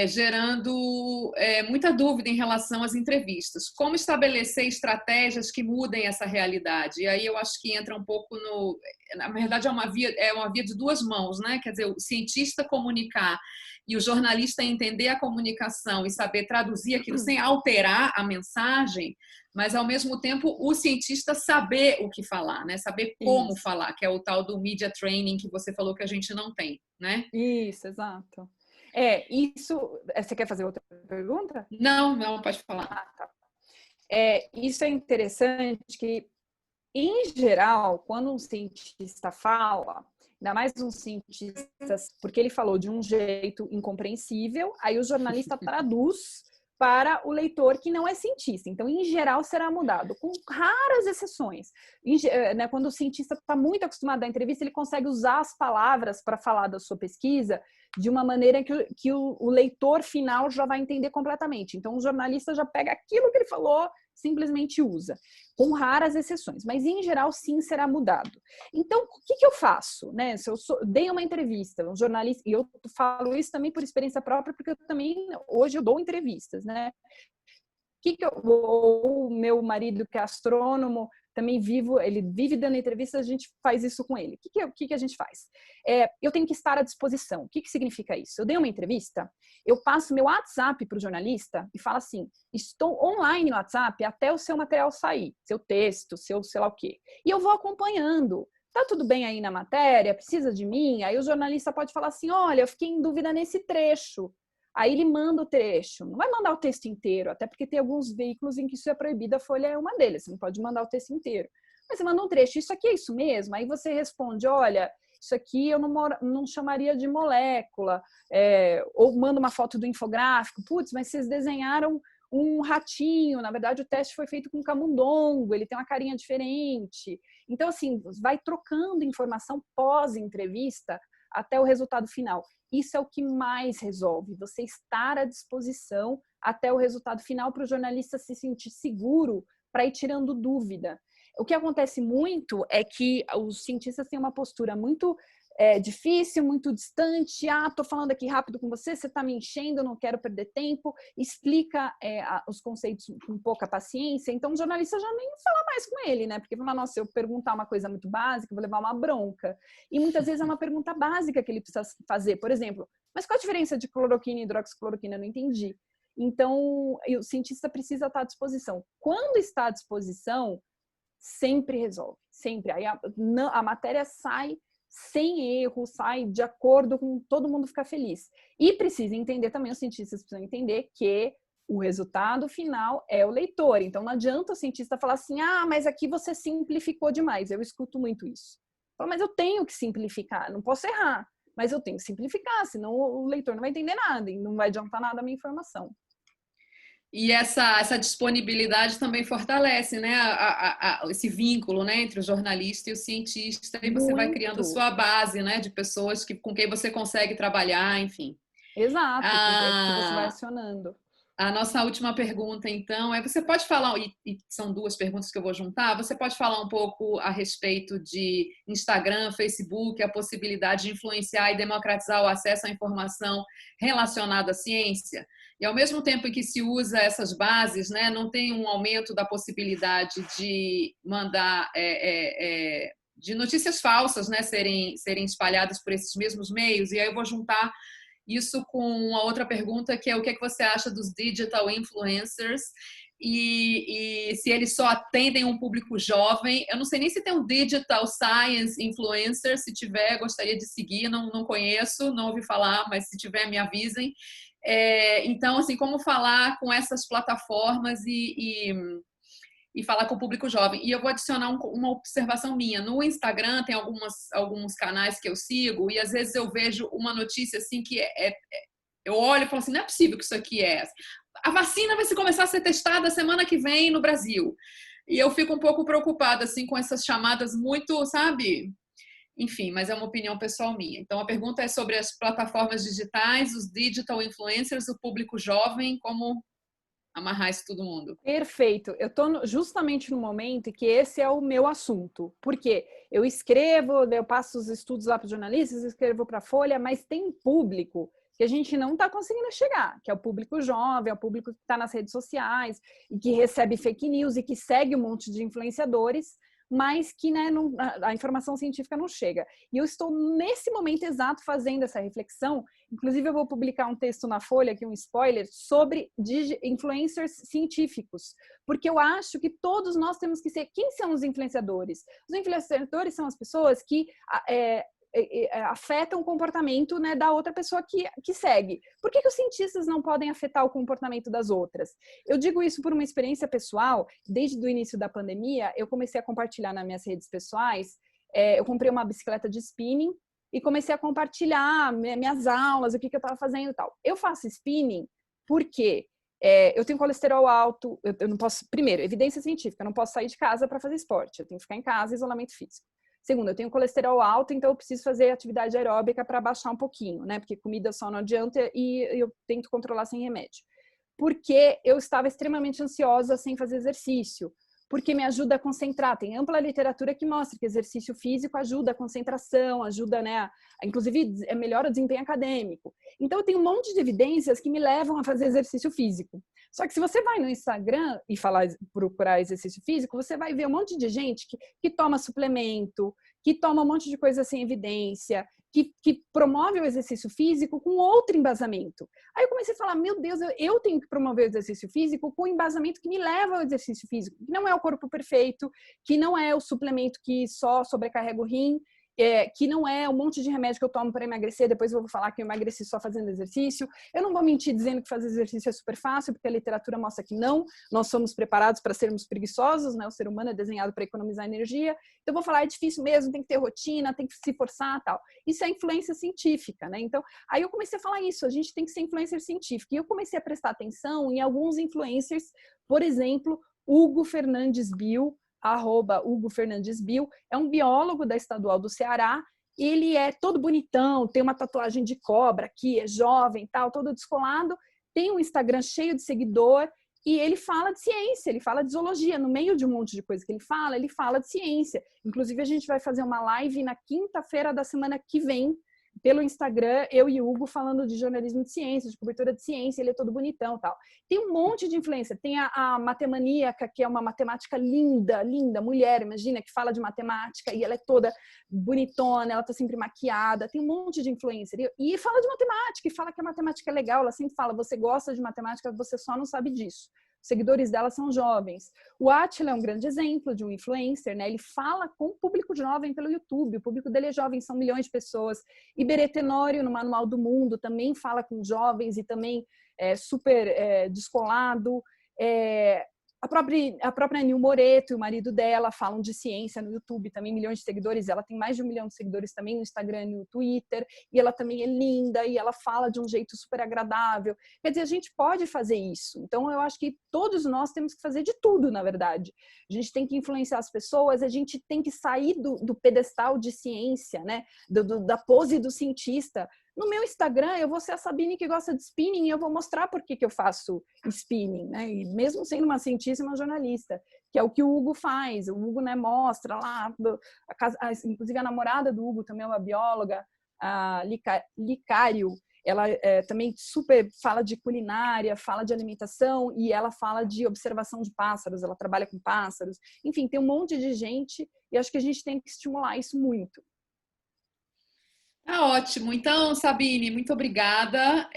Gerando muita dúvida em relação às entrevistas. Como estabelecer estratégias que mudem essa realidade? E aí eu acho que entra um pouco no... Na verdade, é uma via de duas mãos, né? Quer dizer, o cientista comunicar e o jornalista entender a comunicação e saber traduzir aquilo sem alterar a mensagem, mas, ao mesmo tempo, o cientista saber o que falar, né? Saber como falar, que é o tal do media training que você falou que a gente não tem, né? Isso, exato. Isso... Você quer fazer outra pergunta? Não, pode falar. Tá. Isso é interessante que, em geral, quando um cientista fala, ainda mais um cientista, porque ele falou de um jeito incompreensível, aí o jornalista traduz para o leitor que não é cientista. Então, em geral, será mudado, com raras exceções. Quando o cientista está muito acostumado à entrevista, ele consegue usar as palavras para falar da sua pesquisa de uma maneira que o leitor final já vai entender completamente. Então, o jornalista já pega aquilo que ele falou, simplesmente usa, com raras exceções, mas em geral sim será mudado. Então, o que eu faço? Né? Se eu dei uma entrevista, um jornalista, e eu falo isso também por experiência própria, porque eu também, hoje eu dou entrevistas, né? O meu marido, que é astrônomo, também ele vive dando entrevistas, a gente faz isso com ele. O que a gente faz? Eu tenho que estar à disposição. O que significa isso? Eu dei uma entrevista, eu passo meu WhatsApp para o jornalista e falo assim, estou online no WhatsApp até o seu material sair, seu texto, seu sei lá o quê. E eu vou acompanhando. Tá tudo bem aí na matéria? Precisa de mim? Aí o jornalista pode falar assim, olha, eu fiquei em dúvida nesse trecho. Aí ele manda o trecho, não vai mandar o texto inteiro, até porque tem alguns veículos em que isso é proibido, a Folha é uma deles, você não pode mandar o texto inteiro. Mas você manda um trecho, isso aqui é isso mesmo? Aí você responde, olha, isso aqui eu não chamaria de molécula, ou manda uma foto do infográfico, putz, mas vocês desenharam um ratinho, na verdade o teste foi feito com camundongo, ele tem uma carinha diferente. Então, assim, vai trocando informação pós-entrevista até o resultado final. Isso é o que mais resolve, você estar à disposição até o resultado final para o jornalista se sentir seguro para ir tirando dúvida. O que acontece muito é que os cientistas têm uma postura muito difícil, muito distante. Estou falando aqui rápido com você, você está me enchendo, eu não quero perder tempo. Explica os conceitos com pouca paciência. Então, o jornalista já nem fala mais com ele, né? Porque, nossa, se eu perguntar uma coisa muito básica, eu vou levar uma bronca. E muitas vezes é uma pergunta básica que ele precisa fazer. Por exemplo, mas qual a diferença de cloroquina e hidroxicloroquina? Eu não entendi. Então, o cientista precisa estar à disposição. Quando está à disposição, sempre resolve. Sempre. Aí a matéria sai sem erro, sai de acordo com todo mundo ficar feliz. E precisa entender também, os cientistas precisam entender que o resultado final é o leitor. Então, não adianta o cientista falar assim, mas aqui você simplificou demais. Eu escuto muito isso. Mas eu tenho que simplificar, não posso errar, mas eu tenho que simplificar, senão o leitor não vai entender nada e não vai adiantar nada a minha informação. E essa disponibilidade também fortalece, né, esse vínculo, né, entre o jornalista e o cientista, e você vai criando sua base, né, de pessoas com quem você consegue trabalhar, enfim. Exato, que você vai acionando. A nossa última pergunta, então, você pode falar, e são duas perguntas que eu vou juntar, você pode falar um pouco a respeito de Instagram, Facebook, a possibilidade de influenciar e democratizar o acesso à informação relacionada à ciência? E, ao mesmo tempo em que se usa essas bases, né, não tem um aumento da possibilidade de mandar de notícias falsas, né, serem espalhadas por esses mesmos meios. E aí eu vou juntar isso com uma outra pergunta, que é o que você acha dos digital influencers e se eles só atendem um público jovem. Eu não sei nem se tem um digital science influencer, se tiver, gostaria de seguir, não conheço, não ouvi falar, mas se tiver, me avisem. Então, assim, como falar com essas plataformas e falar com o público jovem. E eu vou adicionar uma observação minha. No Instagram tem alguns canais que eu sigo e às vezes eu vejo uma notícia assim que eu olho e falo assim, não é possível que isso aqui é. a vacina vai começar a ser testada semana que vem no Brasil. E eu fico um pouco preocupada, assim, com essas chamadas muito, sabe? Enfim, mas é uma opinião pessoal minha. Então, a pergunta é sobre as plataformas digitais, os digital influencers, o público jovem, como amarrar isso todo mundo. Perfeito. Eu estou justamente no momento em que esse é o meu assunto. Porque eu escrevo, eu passo os estudos lá para os jornalistas, escrevo para a Folha, mas tem público que a gente não está conseguindo chegar, que é o público jovem, é o público que está nas redes sociais e que recebe fake news e que segue um monte de influenciadores, mas que, né, não, a informação científica não chega. E eu estou nesse momento exato fazendo essa reflexão. Inclusive, eu vou publicar um texto na Folha, aqui um spoiler, sobre influencers científicos, porque eu acho que todos nós temos que ser... Quem são os influenciadores? Os influenciadores são as pessoas que afetam o comportamento, né, da outra pessoa que segue. Por que os cientistas não podem afetar o comportamento das outras? Eu digo isso por uma experiência pessoal. Desde o início da pandemia, eu comecei a compartilhar nas minhas redes pessoais. Eu comprei uma bicicleta de spinning e comecei a compartilhar minhas aulas, o que eu estava fazendo e tal. Eu faço spinning porque eu tenho colesterol alto, eu não posso... Primeiro, evidência científica, eu não posso sair de casa para fazer esporte, eu tenho que ficar em casa, isolamento físico. Segundo, eu tenho colesterol alto, então eu preciso fazer atividade aeróbica para baixar um pouquinho, né? Porque comida só não adianta e eu tento controlar sem remédio. Porque eu estava extremamente ansiosa sem fazer exercício, porque me ajuda a concentrar. Tem ampla literatura que mostra que exercício físico ajuda a concentração, ajuda, né, inclusive melhora o desempenho acadêmico. Então, eu tenho um monte de evidências que me levam a fazer exercício físico. Só que se você vai no Instagram e procurar exercício físico, você vai ver um monte de gente que toma suplemento, que toma um monte de coisa sem evidência, que promove o exercício físico com outro embasamento. Aí eu comecei a falar, meu Deus, eu tenho que promover o exercício físico com o embasamento que me leva ao exercício físico, que não é o corpo perfeito, que não é o suplemento que só sobrecarrega o rim, que não é um monte de remédio que eu tomo para emagrecer, depois eu vou falar que eu emagreci só fazendo exercício. Eu não vou mentir dizendo que fazer exercício é super fácil, porque a literatura mostra que não, nós somos preparados para sermos preguiçosos, né? O ser humano é desenhado para economizar energia, então eu vou falar, é difícil mesmo, tem que ter rotina, tem que se forçar, tal. Isso é influência científica, né? Então, aí eu comecei a falar isso, a gente tem que ser influencer científico, e eu comecei a prestar atenção em alguns influencers, por exemplo, Hugo Fernandes Bill, @Hugo Fernandes Bill, é um biólogo da Estadual do Ceará. Ele é todo bonitão, tem uma tatuagem de cobra aqui, é jovem, tal, todo descolado, tem um Instagram cheio de seguidor e ele fala de ciência, ele fala de zoologia, no meio de um monte de coisa que ele fala de ciência. Inclusive, a gente vai fazer uma live na quinta-feira da semana que vem, pelo Instagram, eu e o Hugo falando de jornalismo de ciência, de cobertura de ciência, ele é todo bonitão e tal. Tem um monte de influência. Tem a Matemaníaca, que é uma matemática linda, linda, mulher, imagina, que fala de matemática e ela é toda bonitona, ela tá sempre maquiada. Tem um monte de influencer. E fala de matemática, e fala que a matemática é legal. Ela sempre fala, você gosta de matemática, você só não sabe disso. Os seguidores dela são jovens. O Átila é um grande exemplo de um influencer, né? Ele fala com o público jovem pelo YouTube, o público dele é jovem, são milhões de pessoas. Iberê Tenório, no Manual do Mundo, também fala com jovens e também é super descolado. A própria Nil Moreto e o marido dela falam de ciência no YouTube, também milhões de seguidores. Ela tem mais de 1 milhão de seguidores também no Instagram e no Twitter. E ela também é linda e ela fala de um jeito super agradável. Quer dizer, a gente pode fazer isso. Então, eu acho que todos nós temos que fazer de tudo, na verdade. A gente tem que influenciar as pessoas, a gente tem que sair do pedestal de ciência, né? Da pose do cientista. No meu Instagram, eu vou ser a Sabine que gosta de spinning e eu vou mostrar por que eu faço spinning, né? E mesmo sendo uma cientista e uma jornalista, que é o que o Hugo faz. O Hugo, né, mostra lá, inclusive a namorada do Hugo também é uma bióloga, a Licário, ela também super fala de culinária, fala de alimentação e ela fala de observação de pássaros, ela trabalha com pássaros. Enfim, tem um monte de gente e acho que a gente tem que estimular isso muito. Tá ótimo. Então, Sabine, muito obrigada.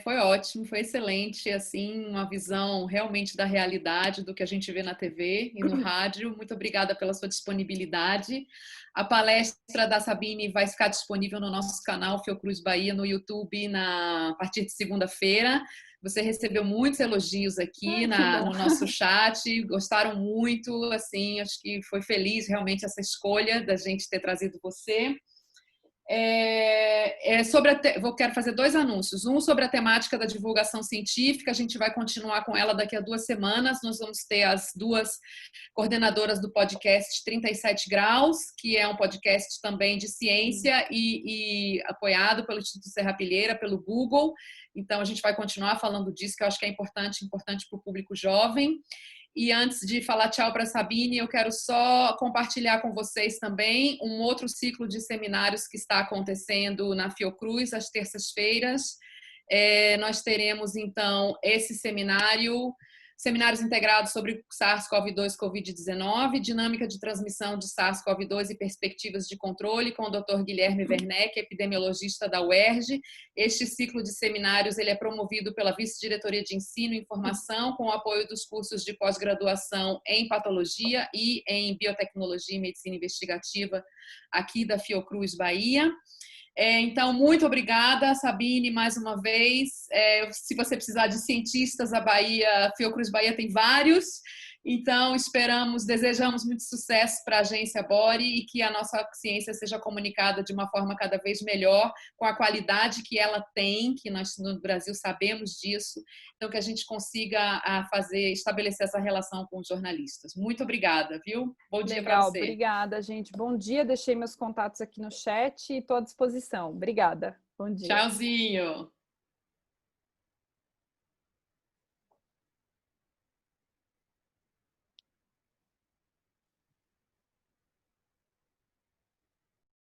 Foi ótimo, foi excelente, assim, uma visão realmente da realidade do que a gente vê na TV e no rádio. Muito obrigada pela sua disponibilidade. A palestra da Sabine vai ficar disponível no nosso canal Fiocruz Bahia no YouTube a partir de segunda-feira. Você recebeu muitos elogios aqui no nosso chat, gostaram muito, assim, acho que foi feliz realmente essa escolha da gente ter trazido você. Quero fazer 2 anúncios. Um sobre a temática da divulgação científica, a gente vai continuar com ela daqui a 2 semanas. Nós vamos ter as 2 coordenadoras do podcast 37 Graus, que é um podcast também de ciência e apoiado pelo Instituto Serrapilheira, pelo Google. Então, a gente vai continuar falando disso, que eu acho que é importante para o público jovem. E antes de falar tchau para a Sabine, eu quero só compartilhar com vocês também um outro ciclo de seminários que está acontecendo na Fiocruz, às terças-feiras. Nós teremos, então, esse seminários integrados sobre SARS-CoV-2 Covid-19, dinâmica de transmissão de SARS-CoV-2 e perspectivas de controle, com o Dr. Guilherme Werneck, epidemiologista da UERJ. Este ciclo de seminários ele é promovido pela Vice-Diretoria de Ensino e Informação, com o apoio dos cursos de pós-graduação em Patologia e em Biotecnologia e Medicina Investigativa aqui da Fiocruz, Bahia. Então, muito obrigada, Sabine, mais uma vez. Se você precisar de cientistas, a Fiocruz Bahia tem vários. Então, desejamos muito sucesso para a agência Bore e que a nossa ciência seja comunicada de uma forma cada vez melhor, com a qualidade que ela tem, que nós no Brasil sabemos disso. Então, que a gente consiga estabelecer essa relação com os jornalistas. Muito obrigada, viu? Bom dia para você. Obrigada, gente. Bom dia. Deixei meus contatos aqui no chat e estou à disposição. Obrigada. Bom dia. Tchauzinho.